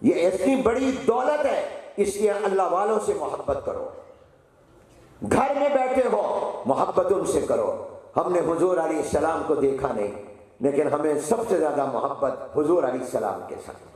ये इतनी बड़ी दौलत है इसलिए अल्लाह वालों से मोहब्बत करो। घर में बैठे हो मोहब्बत उनसे करो। हमने हुजूर अलैहिस्सलाम को देखा नहीं, लेकिन हमें सबसे ज्यादा मोहब्बत हुजूर अलैहिस्सलाम के साथ।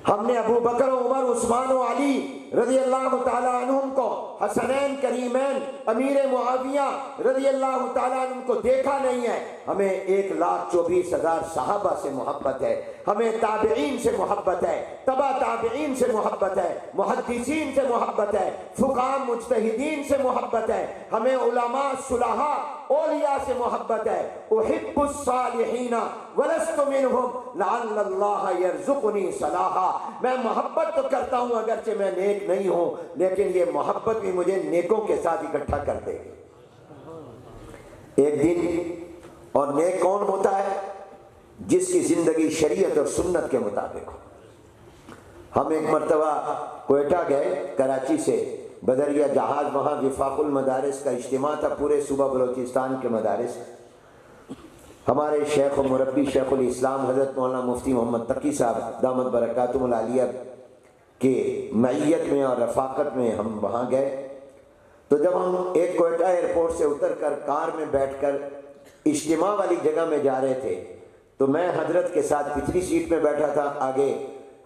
हमने अबू बकर, उमर, उस्मान और अली रज़ी अल्लाह ताला अन्हुम को, हसनैन, करीमैन, अमीर मुआविया रज़ी अल्लाह ताला अन्हुम को देखा नहीं है। हमें 1,24,000 सहाबा से मोहब्बत है, हमें ताबईन से मोहब्बत है, तबा ताबईन से मोहब्बत है, मुहद्दिसीन से मोहब्बत है, फुक़हा मुज्तहिदीन से मोहब्बत है, हमें उलमा, सुलहा, औलिया से मोहब्बत है। उहिब्बुस सालिहीना वलस्तु मिनहुम लअल्लल्लाह यरज़ुक़नी सलाहा। मैं मोहब्बत तो करता हूं अगरचे मैं नेक नहीं हूं, लेकिन ये मोहब्बत भी मुझे नेकों के साथ इकट्ठा कर देगी एक दिन। और नेक कौन होता है? जिसकी जिंदगी शरीयत और सुन्नत के मुताबिक हो। हम एक मर्तबा कोयटा गए, कराची से बदरिया जहाज, वहाँ विफाकुल मदारिस का इज्तिमा था, पूरे सूबा बलोचिस्तान के मदारिस। हमारे शेख और मुरब्बी शेखुल इस्लाम हज़रत मौलाना मुफ्ती मोहम्मद तकी साहब दामत बरकातुहुल आलिया के मैयत में और रफ़ाकत में हम वहाँ गए। तो जब हम एक कोयटा एयरपोर्ट से उतर कर कार में बैठ कर इज्तिमा वाली जगह में जा रहे थे, तो मैं हजरत के साथ पिछली सीट में बैठा था। आगे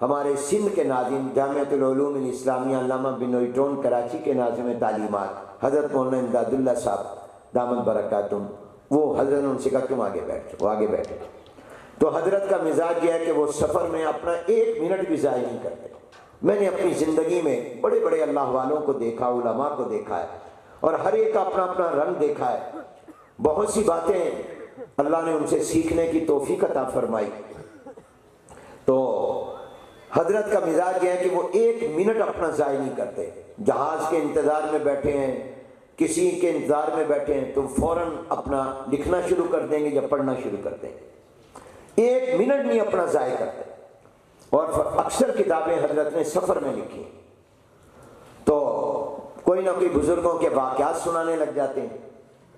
हमारे सिंध के नाज़िम, जामिअतुल उलूम इस्लामिया अल्लामा बिनोई कराची के नाज़िम तालीमात हज़रत मौलाना इमदादुल्लाह साहब दामत बरकातुहुम, वो हजरत ने उनसे कहा तुम आगे बैठ। वो आगे बैठे। तो हजरत का मिजाज यह है कि वो सफ़र में अपना 1 मिनट भी ज़ाय नहीं करते। मैंने अपनी ज़िंदगी में बड़े बड़े अल्लाह वालों को देखा, उलमा को देखा है, और हर एक का अपना अपना रंग देखा है। बहुत सी बातें अल्लाह ने उनसे सीखने की तौफीक अता फरमाई। तो हजरत का मिजाज यह है कि वो 1 मिनट अपना ज़ाय नहीं करते। जहाज़ के इंतज़ार में बैठे हैं, किसी के इंतज़ार में बैठे हैं, तो फ़ौरन अपना लिखना शुरू कर देंगे या पढ़ना शुरू कर देंगे। 1 मिनट नहीं अपना ज़ाय करते। और अक्सर किताबें हजरत ने सफ़र में लिखी, तो कोई ना कोई बुजुर्गों के वाक़यात सुनाने लग जाते हैं,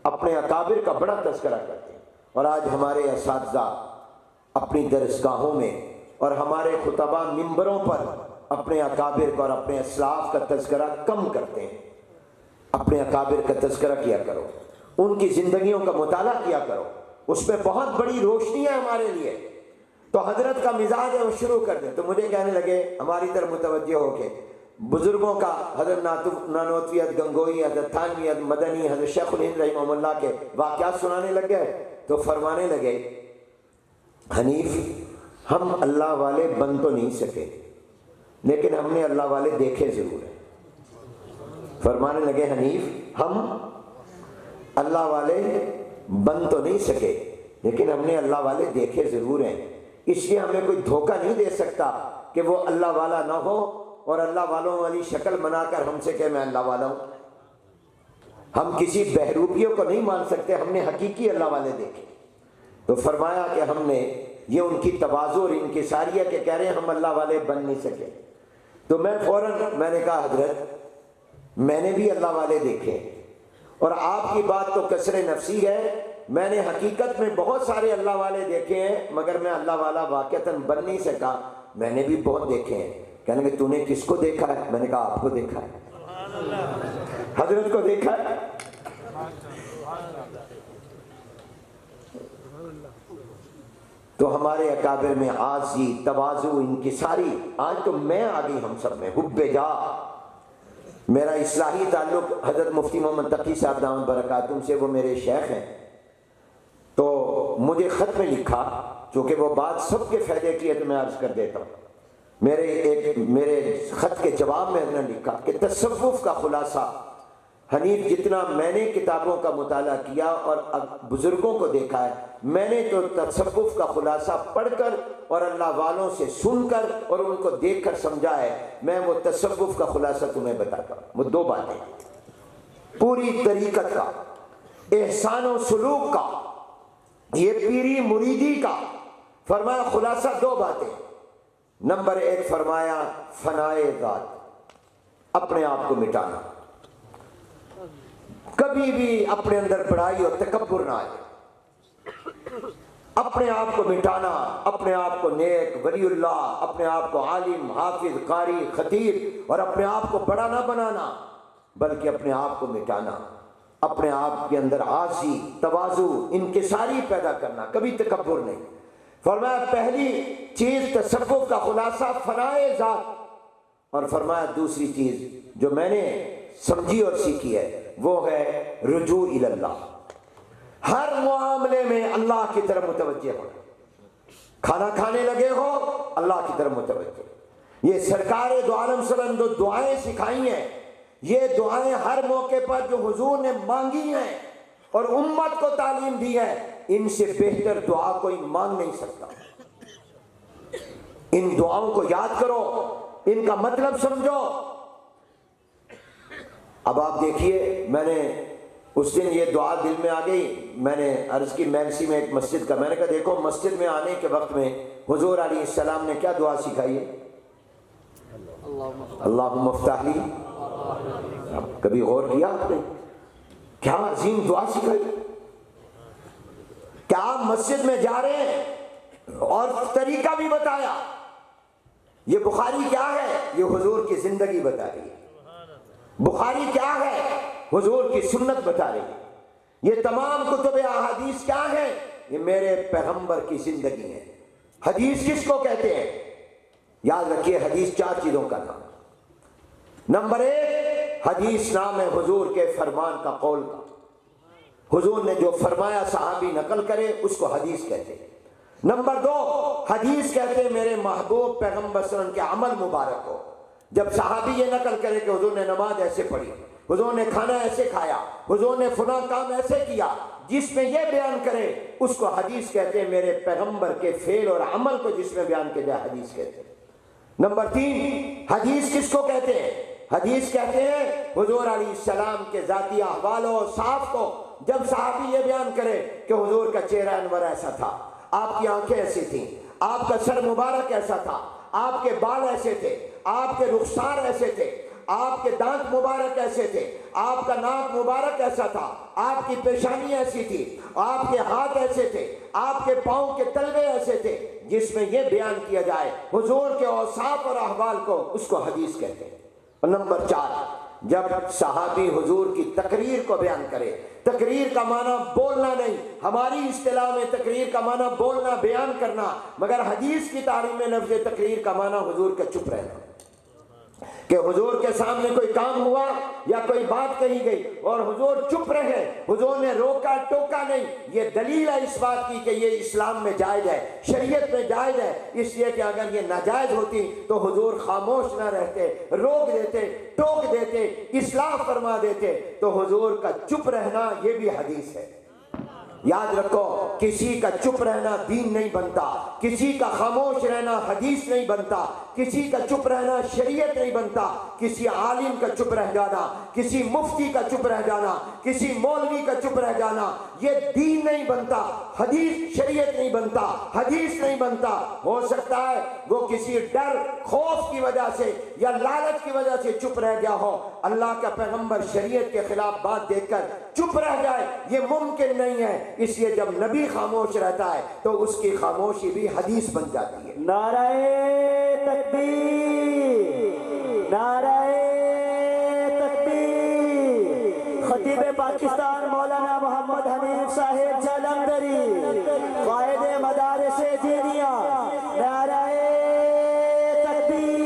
अपने अकाबिर का बड़ा तज़किरा करते हैं। और आज हमारे असातिज़ा अपनी दरसगाहों में और हमारे खुतबा मिंबरों पर अपने अकाबिर का और अपने असलाफ का तज़किरा कम करते हैं। अपने अकाबिर का तज़किरा किया करो, उनकी ज़िंदगियों का मुताला किया करो, उसमें बहुत बड़ी रोशनी है हमारे लिए। तो हजरत का मिजाज है वो शुरू कर दे। तो मुझे कहने लगे हमारी तरफ मुतवज्जो होके बुजुर्गों का, हजरत नानोतवियत गंगोई, हजरत थानवियत मदनी, हजरत शेखुल हिंद रहिमहुल्लाह के वाक़यात सुनाने लग गए। तो फरमाने लगे हनीफ हम अल्लाह वाले बन तो नहीं सके, लेकिन हमने अल्लाह वाले देखे ज़रूर है। फरमाने लगे हनीफ हम अल्लाह वाले बन तो नहीं सके, लेकिन हमने अल्लाह वाले देखे ज़रूर हैं। इसलिए हमें कोई धोखा नहीं दे सकता कि वो अल्लाह वाला ना हो और अल्लाह वालों वाली शक्ल बनाकर हमसे कहे मैं अल्लाह वाला हूँ। हम किसी बहरूपियों को नहीं मान सकते, हमने हकीकी अल्लाह वाले देखे। तो फरमाया कि हमने ये उनकी तवाज़ु और इंकिसारियत के कह रहे हैं हम अल्लाह वाले बन नहीं सके। तो मैं फ़ौरन मैंने कहा हजरत मैंने भी अल्लाह वाले देखे, और आपकी बात तो कसरे नफसी है, मैंने हकीकत में बहुत सारे अल्लाह वाले देखे हैं, मगर मैं अल्लाह वाला वाक़तन बन नहीं सका। मैंने भी बहुत देखे हैं। कहने लगे तूने किसको देखा है? मैंने कहा आपको देखा है, हजरत को देखा है। तो हमारे अकाबिर में आजी, तवाज़ु, इंकिसारी, आज तो मैं आ गई हम सब में, हुब्बे जा। मेरा इस्लाही ताल्लुक हजरत मुफ्ती मोहम्मद तकी साहब दामत बरकातुहुम से, वो मेरे शेख हैं। तो मुझे ख़त में लिखा, चूँकि वो बात सबके फ़ायदे की है तो मैं अर्ज़ कर देता हूँ। मेरे ख़त के जवाब में उन्होंने लिखा कि तसव्वुफ़ का खुलासा हनीफ जितना मैंने किताबों का मुताला किया और बुज़ुर्गों को देखा है, मैंने तो तसव्वुफ़ का खुलासा पढ़कर और अल्लाह वालों से सुनकर और उनको देखकर समझा है। मैं वो तसव्वुफ़ का खुलासा तुम्हें बताता हूँ। वो 2 बातें, पूरी तरीक़त का, एहसान और सलूक का, ये पीरी मुरीदी का। फरमाया खुलासा 2 बातें। नंबर 1 फरमाया फनाए ज़ात, अपने आप को मिटाना, कभी भी अपने अंदर बड़ाई और तकब्बुर ना आए। अपने आप को मिटाना, अपने आप को नेक वलीउल्लाह, अपने आप को आलिम हाफिज कारी खतीब और अपने आप को बड़ा ना बनाना, बल्कि अपने आप को मिटाना, अपने आप के अंदर आजी तवाजु इनकिसारी पैदा करना, कभी तकब्बुर नहीं। फरमाया पहली चीज तसव्वुफ का खुलासा फनाए ज़ात, और फरमाया दूसरी चीज जो मैंने समझी और सीखी है वो है रुजू इल्लाह। हर मामले में अल्लाह की तरफ मुतवज्जे होना। खाना खाने लगे हो अल्लाह की तरफ मुतवज्जे। ये सरकार दो आलम सल्लम जो दुआएं सिखाई हैं, ये दुआएं हर मौके पर जो हुजूर ने मांगी हैं और उम्मत को तालीम दी है, इनसे बेहतर दुआ कोई मांग नहीं सकता। इन दुआओं को याद करो, इनका मतलब समझो। अब आप देखिए, मैंने उस दिन ये दुआ दिल में आ गई, मैंने अर्ज की मैक्सी में एक मस्जिद का, मैंने कहा देखो मस्जिद में आने के वक्त में हुजूर अलैहिस्सलाम ने क्या दुआ सिखाई है, अल्लाहुम्मा इफ्ताह ली। कभी गौर किया आपने, क्या अजीम दुआ सिखाई। क्या आप मस्जिद में जा रहे हैं और तरीका भी बताया। ये बुखारी क्या है, ये हुजूर की जिंदगी बता रही है। बुखारी क्या है, हुजूर की सुन्नत बता रही है। ये तमाम कुतुब अहादीस क्या है, ये मेरे पैगंबर की जिंदगी है। हदीस किसको कहते हैं, याद रखिए हदीस चार चीजों का नाम। नंबर एक, हदीस नाम है हुजूर के फरमान का, कौल का। हुजूर ने जो फरमाया सहाबी नकल करे उसको हदीस कहते हैं। नंबर दो, हदीस कहते हैं मेरे महबूब पैगंबर सल्लल्लाहु अलैहि वसल्लम के अमल मुबारक को। जब सहाबी ये नकल करे कि हुजूर ने नमाज ऐसे पढ़ी, हुजूर ने खाना ऐसे खाया, हुजूर ने फुला काम ऐसे किया, जिसमें यह बयान करे उसको हदीस कहते हैं। मेरे पैगंबर के फेल और अमल को जिसमें बयान किया जाए हदीस कहते हैं। नंबर तीन, हदीस किसको कहते हैं, हदीस कहते हैं हुजूर अलैहिस्सलाम के जाती अहवाल और साफ को। जब सहाबी ये बयान करे कि हुजूर का चेहरा अनवर ऐसा था, आपकी आंखें ऐसी थी, आपका सर मुबारक ऐसा था, आपके बाल ऐसे थे, आपके रुखसार ऐसे थे, आपके दांत मुबारक ऐसे थे, आपका नाक मुबारक ऐसा था, आपकी पेशानी ऐसी थी, आपके हाथ ऐसे थे, आपके पांव के तलवे ऐसे थे, जिसमें यह बयान किया जाए हुजूर के औसाफ और अहवाल को, उसको हदीस कहते हैं। और नंबर चार, जब सहाबी हुजूर की तकरीर को बयान करे। तकरीर का माना बोलना नहीं, हमारी इस्तिलाह में तकरीर का माना बोलना बयान करना, मगर हदीस की तारीफ में लफ्ज़ तकरीर का माना हुजूर का चुप रहना। कि हुजूर के सामने कोई काम हुआ या कोई बात कही गई और हुजूर चुप रहे, हुजूर ने रोका टोका नहीं, ये दलील है इस बात की कि ये इस्लाम में जायज है, शरीयत में जायज है। इसलिए कि अगर ये नाजायज होती तो हुजूर खामोश ना रहते, रोक देते, टोक देते, इस्लाह फरमा देते। तो हुजूर का चुप रहना ये भी हदीस है। याद रखो, किसी का चुप रहना दीन नहीं बनता, किसी का खामोश रहना हदीस नहीं बनता, किसी का चुप रहना शरीयत नहीं बनता। किसी आलिम का चुप रह जाना, किसी मुफ्ती का चुप रह जाना, किसी मौलवी का चुप रह जाना, ये दीन नहीं बनता, हदीस शरीयत नहीं बनता, हदीस नहीं बनता। हो सकता है वो किसी डर खौफ की वजह से या लालच की वजह से चुप रह गया हो। अल्लाह का पैगंबर शरीयत के खिलाफ बात देखकर चुप रह जाए, ये मुमकिन नहीं है। इसलिए जब नबी खामोश रहता है तो उसकी खामोशी भी हदीस बन जाती है। नाराए तकबीर, नाराए तकबीर। खतीब पाकिस्तान मौलाना मोहम्मद हनीफ साहिब जालंधरी, कायदे मदारिसे दीनिया, नाराए तकबीर।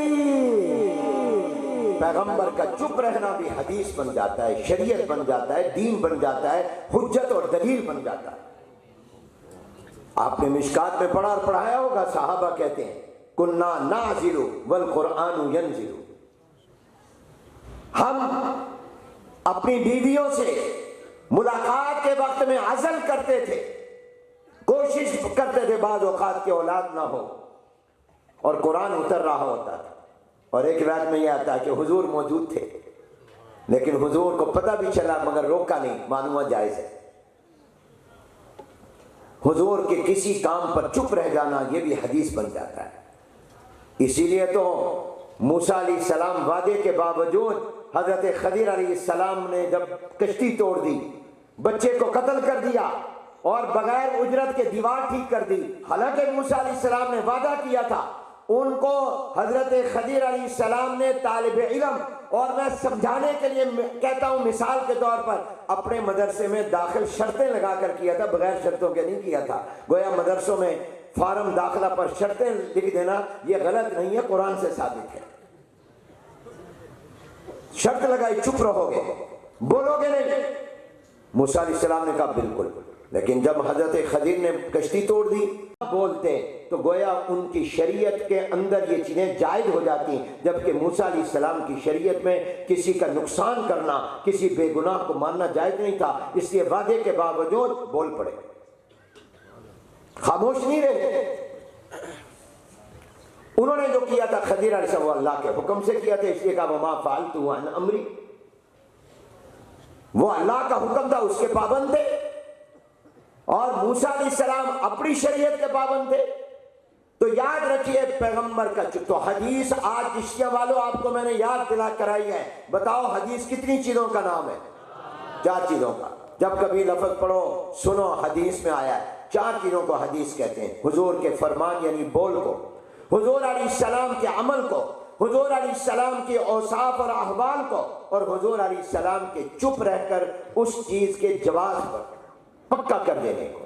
पैगंबर का चुप रहना भी हदीस बन जाता है, शरीयत बन जाता है, दीन बन जाता है, हुज्जत और दलील बन जाता है। आपने मिशकात में पढ़ा और पढ़ाया होगा, सहाबा कहते हैं कुन्ना नाजिलु वल कुरानु यंजिलु। हम अपनी बीवियों से मुलाकात के वक्त में अज़ल करते थे, कोशिश करते थे बाज़ औक़ात की औलाद ना हो और कुरान उतर रहा होता था। और एक रात में यह आता है कि हुजूर मौजूद थे, लेकिन हुजूर को पता भी चला मगर रोका नहीं, मालूम जायज है। हुजूर के किसी काम पर चुप रह जाना यह भी हदीस बन जाता है। इसीलिए तो मूसा अलैहिस्सलाम वादे के बावजूद हजरत खदीर अलैहिस्सलाम ने जब कश्ती तोड़ दी, बच्चे को कत्ल कर दिया, और बगैर उजरत के दीवार ठीक कर दी। हालांकि मूसा अलैहिस्सलाम ने वादा किया था, उनको हजरत खदीर अलैहिस्सलाम ने तालिब इल्म, और मैं समझाने के लिए कहता हूँ मिसाल के तौर पर, अपने मदरसे में दाखिल शर्तें लगा कर किया था, बगैर शर्तों के नहीं किया था। गोया मदरसों में फार्म दाखिला पर शर्तें लिख देना ये गलत नहीं है, कुरान से साबित है। शर्त लगाई, चुप रहोगे, बोलोगे नहीं। मूसा अलैहिस्सलाम ने कहा बिल्कुल। लेकिन जब हजरत खदीर ने कश्ती तोड़ दी, बोलते तो गोया उनकी शरीयत के अंदर ये चीजें जायज हो जाती, जबकि मूसा अलैहिस्सलाम की शरीयत में किसी का नुकसान करना, किसी बेगुनाह को मारना जायज नहीं था। इसलिए वादे के बावजूद बोल पड़े, खामोश नहीं रहे। उन्होंने जो किया था खदीर अलैहिस्सलाम अल्लाह के हुक्म से किया था, इसलिए कहा वमा फालतू अन अमरी, वो अल्लाह का हुक्म था, उसके पाबंद थे। और मूसा अलैहिस्सलाम अपनी शरीयत के पाबंद थे। तो याद रखिए पैगंबर का चुप। तो हदीस आज चिश्तिया वालों आपको मैंने याद दिला कराई है। बताओ हदीस कितनी चीजों का नाम है? 4 चीजों का। जब कभी लफ्ज पढ़ो सुनो हदीस में आया है, 4 चीजों को हदीस कहते हैं। हुजूर के फरमान यानी बोल को, हुजूर अलैहिस्सलाम के अमल को, हुजूर अलैहिस्सलाम के औसाफ और अहवाल को, और हुजूर अलैहिस्सलाम के चुप रहकर उस चीज के जवाब पर पक्का कर देने को।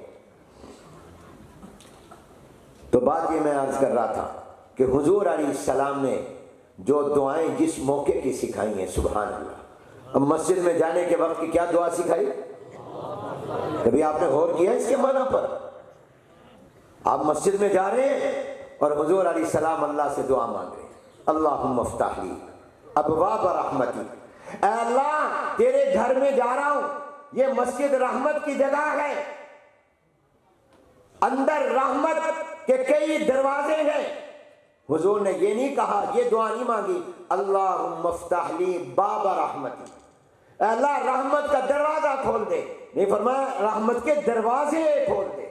तो बात ये मैं अर्ज कर रहा था कि हुजूर अलैहिस्सलाम ने जो दुआएं जिस मौके की सिखाई हैं, सुभान अल्लाह। अब मस्जिद में जाने के वक्त की क्या दुआ सिखाई? कभी आपने गौर किया इसके माना पर? आप मस्जिद में जा रहे हैं और हुजूर अलैहिस्सलाम अल्लाह से दुआ मांग रहे हैं, अल्लाहुम्मा इफ्ताह ली अबवाब रहमती, अल्लाह तेरे घर में जा रहा हूं, ये मस्जिद रहमत की जगह है, अंदर रहमत के कई दरवाजे हैं। हुजूर ने ये नहीं कहा, ये दुआ नहीं मांगी, अल्लाहुम्मा इफ्ताह ली बाब रहमती, अल्लाह रहमत का दरवाजा खोल दे। नहीं फरमाया रहमत के दरवाजे खोल दे।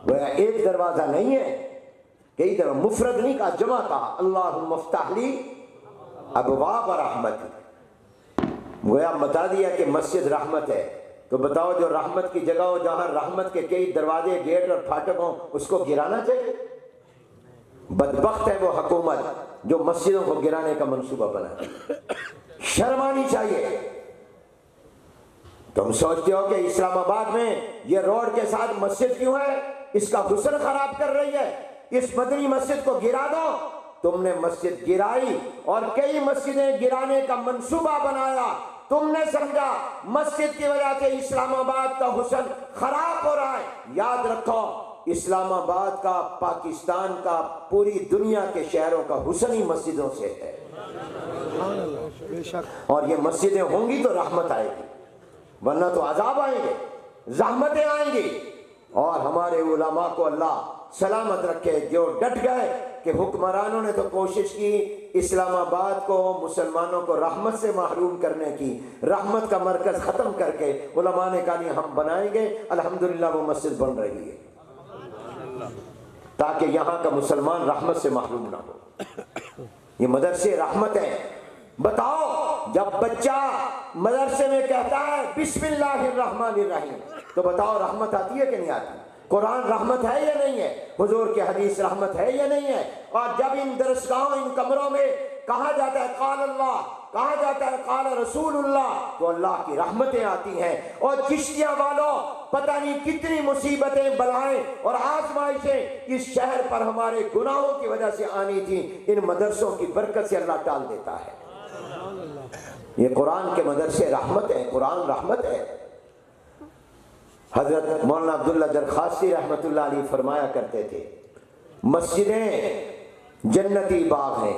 वह एक दरवाजा नहीं है, कई तरह, मुफरद नहीं कहा, जमा कहा, अल्लाहुम्मा इफ्ताह ली अबवाब रहमती। गोया बता दिया कि मस्जिद रहमत है। तो बताओ जो रहमत की जगह हो, जहां रहमत के कई दरवाजे, गेट और फाटक हो, उसको गिराना चाहिए? बदबख्त है वो हुकूमत जो मस्जिदों को गिराने का मंसूबा बना। शर्म आनी चाहिए। तुम सोचते हो कि इस्लामाबाद में ये रोड के साथ मस्जिद क्यों है, इसका हुस्न खराब कर रही है, इस मदनी मस्जिद को गिरा दो। तुमने मस्जिद गिराई और कई मस्जिदें गिराने का मंसूबा बनाया। तुमने समझा मस्जिद की वजह से इस्लामाबाद का हुस्न खराब हो रहा है। याद रखो, इस्लामाबाद का, पाकिस्तान का, पूरी दुनिया के शहरों का हुस्न ही मस्जिदों से है। और ये मस्जिदें होंगी तो रहमत आएगी, वरना तो अजाब आएंगे, रहमतें आएंगी। और हमारे उलमा को अल्लाह सलामत रखे, जो डट गए कि हुक्मरानों ने तो कोशिश की इस्लामाबाद को, मुसलमानों को रहमत से महरूम करने की, रहमत का मरकज खत्म करके उलमा ने कहा नहीं हम बनाएंगे। अल्हम्दुलिल्लाह वो मस्जिद बन रही है ताकि यहाँ का मुसलमान रहमत से महरूम ना हो। ये मदरसे रहमत है। बताओ जब बच्चा मदरसे में कहता है बिस्मिल्लाहिर्रहमानिर्रहीम, तो बताओ रहमत आती है कि नहीं आती? कुरान रहमत है या नहीं है? हुजूर की हदीस रहमत है या नहीं है? और जब इन दरसगाहों, इन कमरों में कहा जाता है काल अल्लाह, कहा जाता है काल रसूलुल्लाह, तो अल्लाह की रहमतें आती हैं। और चिश्तिया वालों, पता नहीं कितनी मुसीबतें, बलाएं और आजमाइशें इस शहर पर हमारे गुनाहों की वजह से आनी थी, इन मदरसों की बरकत से अल्लाह टाल देता है। ये कुरान के मदरसे रहमत है, कुरान रहमत है। हजरत मौलाना अब्दुल्ला दरखास्ती रहमतुल्लाह अलैह फरमाया करते थे, मस्जिदें जन्नती बाग हैं,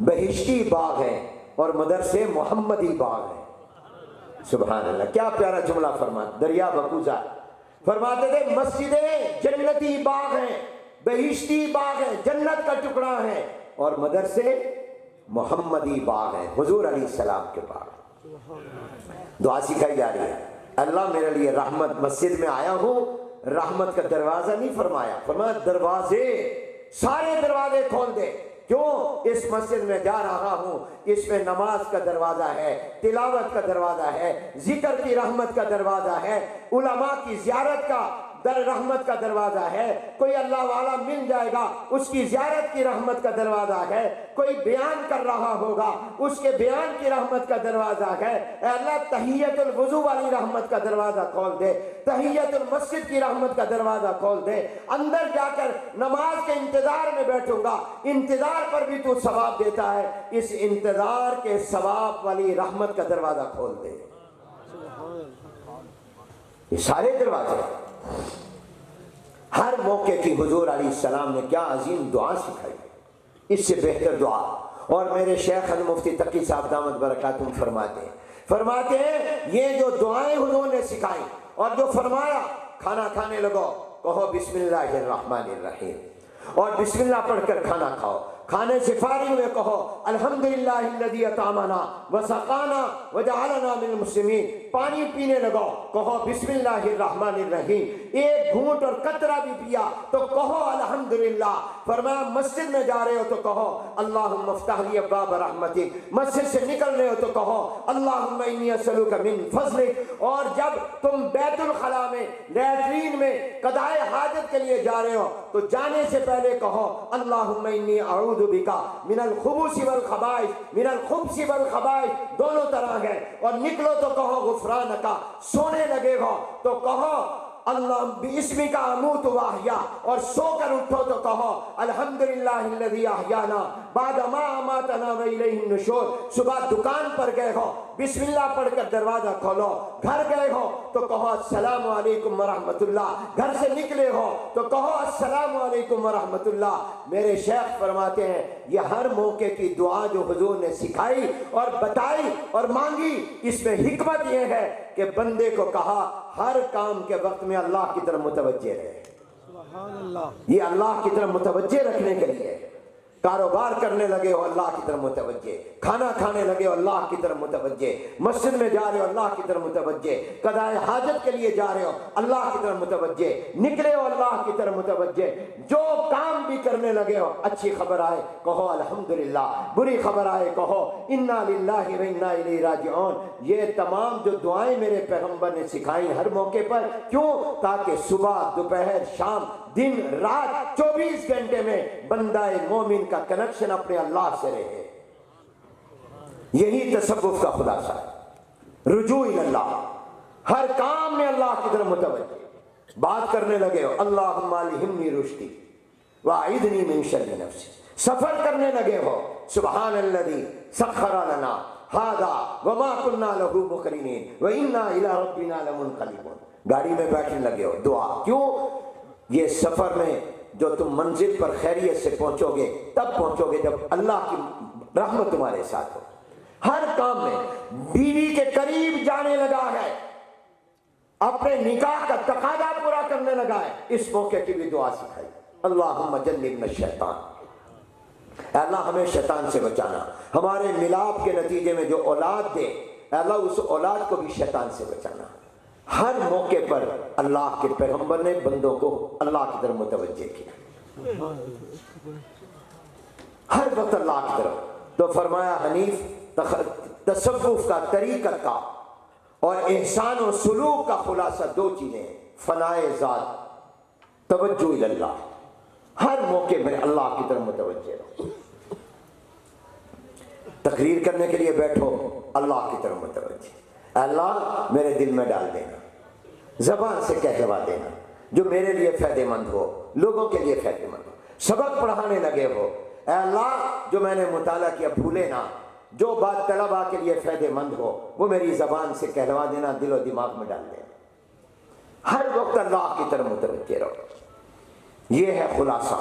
बहिश्ती बाग हैं, और मदरसे मोहम्मदी बाग हैं। सुभान अल्लाह, क्या प्यारा जुमला फरमा। दरिया बकूजा फरमाते थे मस्जिदें जन्नती बाग हैं, बहिश्ती बाग हैं, जन्नत का टुकड़ा है, और मदरसे मोहम्मदी बाग हैं, हुजूर अलैहिस्सलाम के बाग। दुआ सिखाई जा रही है, अल्लाह मेरे लिए रहमत, मस्जिद में आया हूं, रहमत का दरवाजा नहीं फरमाया, फरमाया दरवाजे, सारे दरवाजे खोल दे। क्यों इस मस्जिद में जा रहा हूँ, इसमें नमाज का दरवाज़ा है, तिलावत का दरवाज़ा है, जिक्र की रहमत का दरवाज़ा है, उलमा की ज़ियारत का रहमत का दरवाज़ा है, कोई अल्लाह वाला मिल जाएगा उसकी ज़ियारत की रहमत का दरवाज़ा है, कोई बयान कर रहा होगा उसके बयान की रहमत का दरवाज़ा है। अल्लाह तहियतुल वुज़ू वाली रहमत का दरवाज़ा खोल दे, तहियतुल मस्जिद की रहमत का दरवाज़ा खोल दे। अंदर जाकर नमाज के इंतज़ार में बैठूंगा, इंतज़ार पर भी तू सवाब देता है, इस इंतज़ार के सवाब वाली रहमत का दरवाज़ा खोल दे। ये सारे दरवाजे हर मौके की हुजूर अलैहिस्सलाम ने क्या अजीम दुआ सिखाई, इससे बेहतर दुआ। और मेरे शेख मुफ्ती तकी साहब दामद बरकातुहू फरमाते हैं ये जो दुआएं हुजूर ने सिखाई और जो फरमाया, खाना खाने लगो कहो बिस्मिल्लाहिर्रहमानिर्रहीम और बिस्मिल्लाह पढ़कर खाना खाओ, खाने से फारिग हुए कहो अल्हम्दुलिल्लाहिल्लज़ी अतामना व सक़ाना व जअलना मिनल मुस्लिमीन, पानी पीने लगो कहो बिस्मिल्लाहिर्रहमानिर्रहीम, एक घूंट और कतरा भी पिया तो कहो अल्हम्दुलिल्लाह। फरमाया मस्जिद में जा रहे हो तो कहो अल्लाहुम्मा इफ्तह ली अब्वाब रहमतिक, मस्जिद से निकल रहे हो तो कहो अल्लाहुम्मा इन्नी असअलुका मिन फज़लिक, और जब तुम बैतुल खला में लैट्रीन में क़ज़ाए हाजत के लिए जा रहे हो तो जाने से पहले कहो अल्लाहुम्मा इन्नी अऊज़ु बिका मिनल खुबूसी वल खबाइस, मिनल खुब्सी वल खबाइस, दोनों तरह है। और निकलो तो कहो गुफ़रानका, सोने लगे हो तो कहो अल्लाह बिस्मिका अमूतु व अहया, और सोकर उठो तो कहो अल्हम्दुलिल्लाहिल्लज़ी अहयाना बाद मा अमातना व इलैहि नुशूर। सुबह दुकान पर गए हो बिस्मिल्लाह पढ़कर दरवाजा खोलो, घर गए हो तो कहो अस्सलामु अलैकुम व रहमतुल्लाह, घर से निकले हो तो कहो अस्सलामु अलैकुम व रहमतुल्लाह। मेरे शेख फरमाते हैं ये हर मौके की दुआ जो हुजूर ने सिखाई और बताई और मांगी, इसमें हिकमत यह है कि बंदे को कहा हर काम के वक्त में अल्लाह की तरफ मुतवज्जे रहे। ये अल्लाह की तरफ मुतवज्जे रखने के लिए, कारोबार करने लगे हो अल्लाह की तरफ मुतवज्जे, खाना खाने लगे हो अल्लाह की तरफ मुतवज्जे, मस्जिद में जा रहे हो अल्लाह की तरफ मुतवज्जे, क़ज़ाए हाजत के लिए जा रहे हो अल्लाह की तरफ मुतवज्जे, निकले हो अल्लाह की तरफ मुतवज्जे। जो काम भी करने लगे हो, अच्छी खबर आए कहो अल्हम्दुलिल्लाह, बुरी खबर आए कहो इन्ना लिल्लाहि व इन्ना इलैहि राजिऊन। ये तमाम जो दुआएं मेरे पैगंबर ने सिखाई हर मौके पर, क्यों? ताकि सुबह दोपहर शाम दिन रात 24 घंटे में बंदाए मोमिन का कनेक्शन अपने अल्लाह से रहे। यही तसव्वुफ का खुलासा है, रुजू इल्लाह, हर काम में अल्लाह की तरफ मुतवज्जे। बात करने लगे हो अल्लाहुम्मा अलहिमनी रुश्दी वाइदनी मिन शर्रि नफ्सी, सफर करने लगे हो सुब्हानल्लज़ी सख्खरा लना हादा व मा कुन्ना लहू मुक़रिनीन व इन्ना इला रब्बिना लमुनक़लिबून। गाड़ी में बैठने लगे हो दुआ, क्यों? ये सफर में जो तुम मंजिल पर खैरियत से पहुंचोगे तब पहुंचोगे जब अल्लाह की रहमत तुम्हारे साथ हो। हर काम में बीवी के करीब जाने लगा है, अपने निकाह का तकादा पूरा करने लगा है, इस मौके की भी दुआ सिखाई अल्लाहुम्मा जन्निबना शैतान, अल्लाह हमें शैतान से बचाना। हमारे मिलाप के नतीजे में जो औलाद दे अल्लाह उस औलाद को भी शैतान से बचाना। हर मौके पर अल्लाह के पैगंबर ने बंदों को अल्लाह की तरफ मुतवज्जे किया, हर वक्त अल्लाह की तरफ। तो फरमाया हनीफ तसव्वुफ का, तरीक़त का और एहसान और सुलूक का खुलासा दो चीजें, फनाए ज़ात, तवज्जो इल्लाह। हर मौके में अल्लाह की तरफ मुतवज्जे रहो। तकरीर करने के लिए बैठो अल्लाह की तरफ मुतवज्जे, अल्लाह मेरे दिल में डाल देना, जबान से कहलवा देना जो मेरे लिए फायदेमंद हो, लोगों के लिए फायदेमंद हो। सबक पढ़ाने लगे हो अल्लाह जो मैंने मुताला किया भूले ना, जो बात तलबा के लिए फायदेमंद हो वो मेरी जबान से कहलवा देना, दिलो दिमाग में डाल देना। हर वक्त अल्लाह की तरफ मुतवज्जे रहो। ये है खुलासा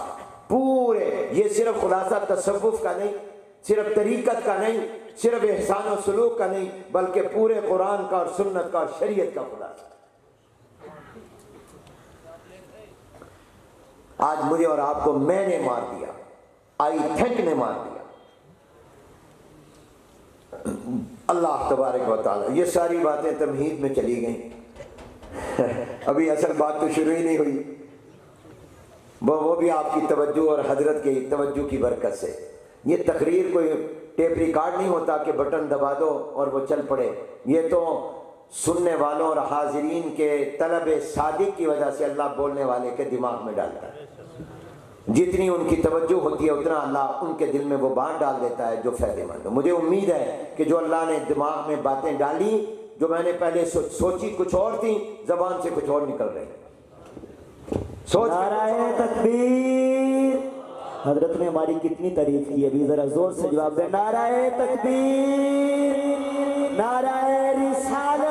पूरे। ये सिर्फ खुलासा तसव्वुफ का नहीं, सिर्फ तरीक़त का नहीं, सिर्फ एहसान और सलूक का नहीं, बल्कि पूरे कुरान का और सुन्नत का और शरीयत का खुलासा। आज मुझे और आपको मैंने मार दिया, आई थिंक ने मार दिया, अल्लाह तबारक व तआला। ये सारी बातें तमहीद में चली गई, अभी असल बात तो शुरू ही नहीं हुई। वो भी आपकी तवज्जो और हजरत की तवज्जो की बरकत से। ये तकरीर कोई टेप रिकॉर्ड नहीं होता कि बटन दबा दो और वो चल पड़े। ये तो सुनने वालों और हाजिरीन के तलब सादिक की वजह से अल्लाह बोलने वाले के दिमाग में डालता है। जितनी उनकी तवज्जो होती है उतना अल्लाह उनके दिल में वो बात डाल देता है जो फ़ायदेमंद हो। मुझे उम्मीद है कि जो अल्लाह ने दिमाग में बातें डाली, जो मैंने पहले सोची कुछ और थी, ज़बान से कुछ और निकल रही। नाराए तकबीर। हजरत ने हमारी कितनी तारीफ की, अभी जरा जोर से जवाब दे। नाराए तकबीर, नाराए रिसालत,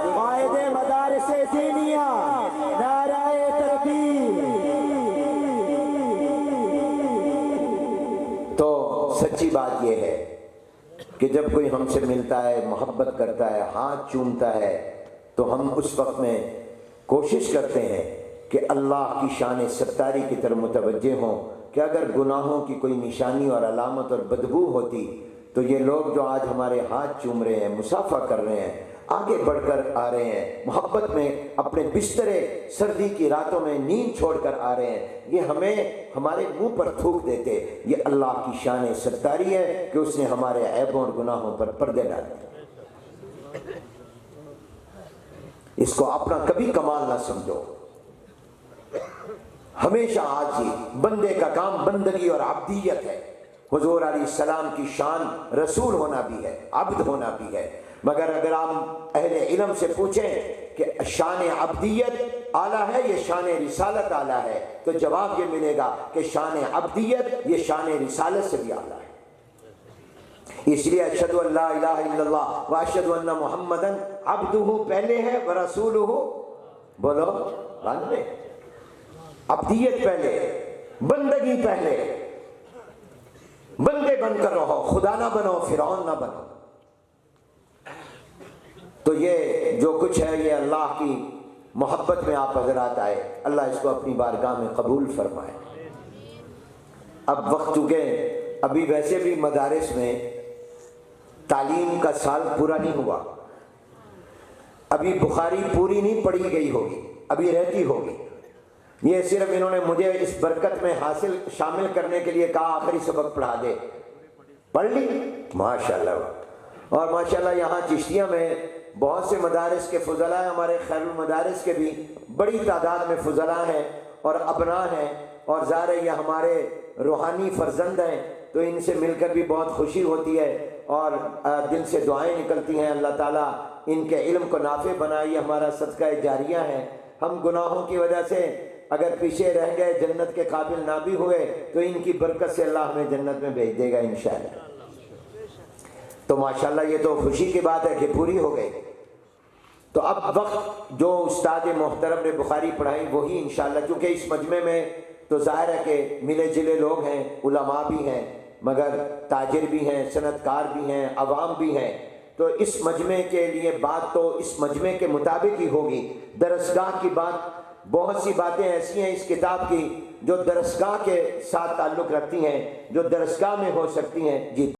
कायदे मदारिसे दीनिया, नाराए तकबीर। तो सच्ची बात यह है कि जब कोई हमसे मिलता है, मोहब्बत करता है, हाथ चूमता है, तो हम उस वक्त में कोशिश करते हैं कि अल्लाह की शान सत्तारी की तरफ मुतवज्जे हों कि अगर गुनाहों की कोई निशानी और अलामत और बदबू होती तो ये लोग जो आज हमारे हाथ चूम रहे हैं, मुसाफा कर रहे हैं, आगे बढ़कर आ रहे हैं, मोहब्बत में अपने बिस्तरे सर्दी की रातों में नींद छोड़कर आ रहे हैं, ये हमें हमारे मुंह पर थूक देते। ये अल्लाह की शान सत्तारी है कि उसने हमारे ऐबों और गुनाहों पर पर्दे डाले। इसको अपना कभी कमाल ना समझो। हमेशा आजी बंदे का काम बंदगी और अब्दियत है। हुजूर अलैहिस्सलाम की शान रसूल होना भी है, अब्द होना भी है। मगर अगर आप अहले इल्म से पूछें कि शान अब्दियत आला है ये शान रिसालत आला है, तो जवाब ये मिलेगा कि शान अब्दियत ये शान रिसालत से भी आला है। इसलिए अशहदु अल्ला इलाहा इल्लल्लाह व अशहदु अन्ना मुहम्मदन अब्दुहु पहले है व रसूलुहु बोलो बाद में। अब्दियत पहले, बंदगी पहले। बंदे बनकर रहो, खुदा ना बनो, फिरौन ना बनो। तो ये जो कुछ है ये अल्लाह की मोहब्बत में आप हजरात आए, अल्लाह इसको अपनी बारगाह में कबूल फरमाए। अब वक्त चुके, अभी वैसे भी मदारिस में तालीम का साल पूरा नहीं हुआ, अभी बुखारी पूरी नहीं पढ़ी गई होगी, अभी रहती होगी। ये सिर्फ इन्होंने मुझे इस बरकत में हासिल शामिल करने के लिए कहा आखिरी सबक पढ़ा दे, पढ़ ली माशाल्लाह। और माशाल्लाह यहाँ चिश्तिया में बहुत से मदारिस के फुजला हैं, हमारे खैरुल मदारिस के भी बड़ी तादाद में फुजला हैं और अबना हैं, और ज़ाहिर है ये हमारे रूहानी फर्जंद हैं, तो इनसे मिलकर भी बहुत खुशी होती है और दिल से दुआएं निकलती हैं। अल्लाह ताला इनके इल्म को नाफे बनाए, ये हमारा सदका जारिया है। हम गुनाहों की वजह से अगर पीछे रह गए, जन्नत के काबिल ना भी हुए, तो इनकी बरकत से अल्लाह हमें जन्नत में भेज देगा इंशाअल्लाह। तो माशाल्लाह ये तो खुशी की बात है कि पूरी हो गई। तो अब वक्त जो उस्ताद मोहतरम ने बुखारी पढ़ाई वही इंशाअल्लाह, चूँकि इस मजमे में तो ज़ाहिर है कि मिले जुले लोग हैं, उलमा भी हैं, मगर ताजिर भी हैं, सनतकार भी हैं, अवाम भी हैं। तो इस मजमे के लिए बात तो इस मजमे के मुताबिक ही होगी। दरसगाह की बात, बहुत सी बातें ऐसी हैं इस किताब की जो दरसगाह के साथ ताल्लुक़ रखती हैं, जो दरसगाह में हो सकती हैं। जी।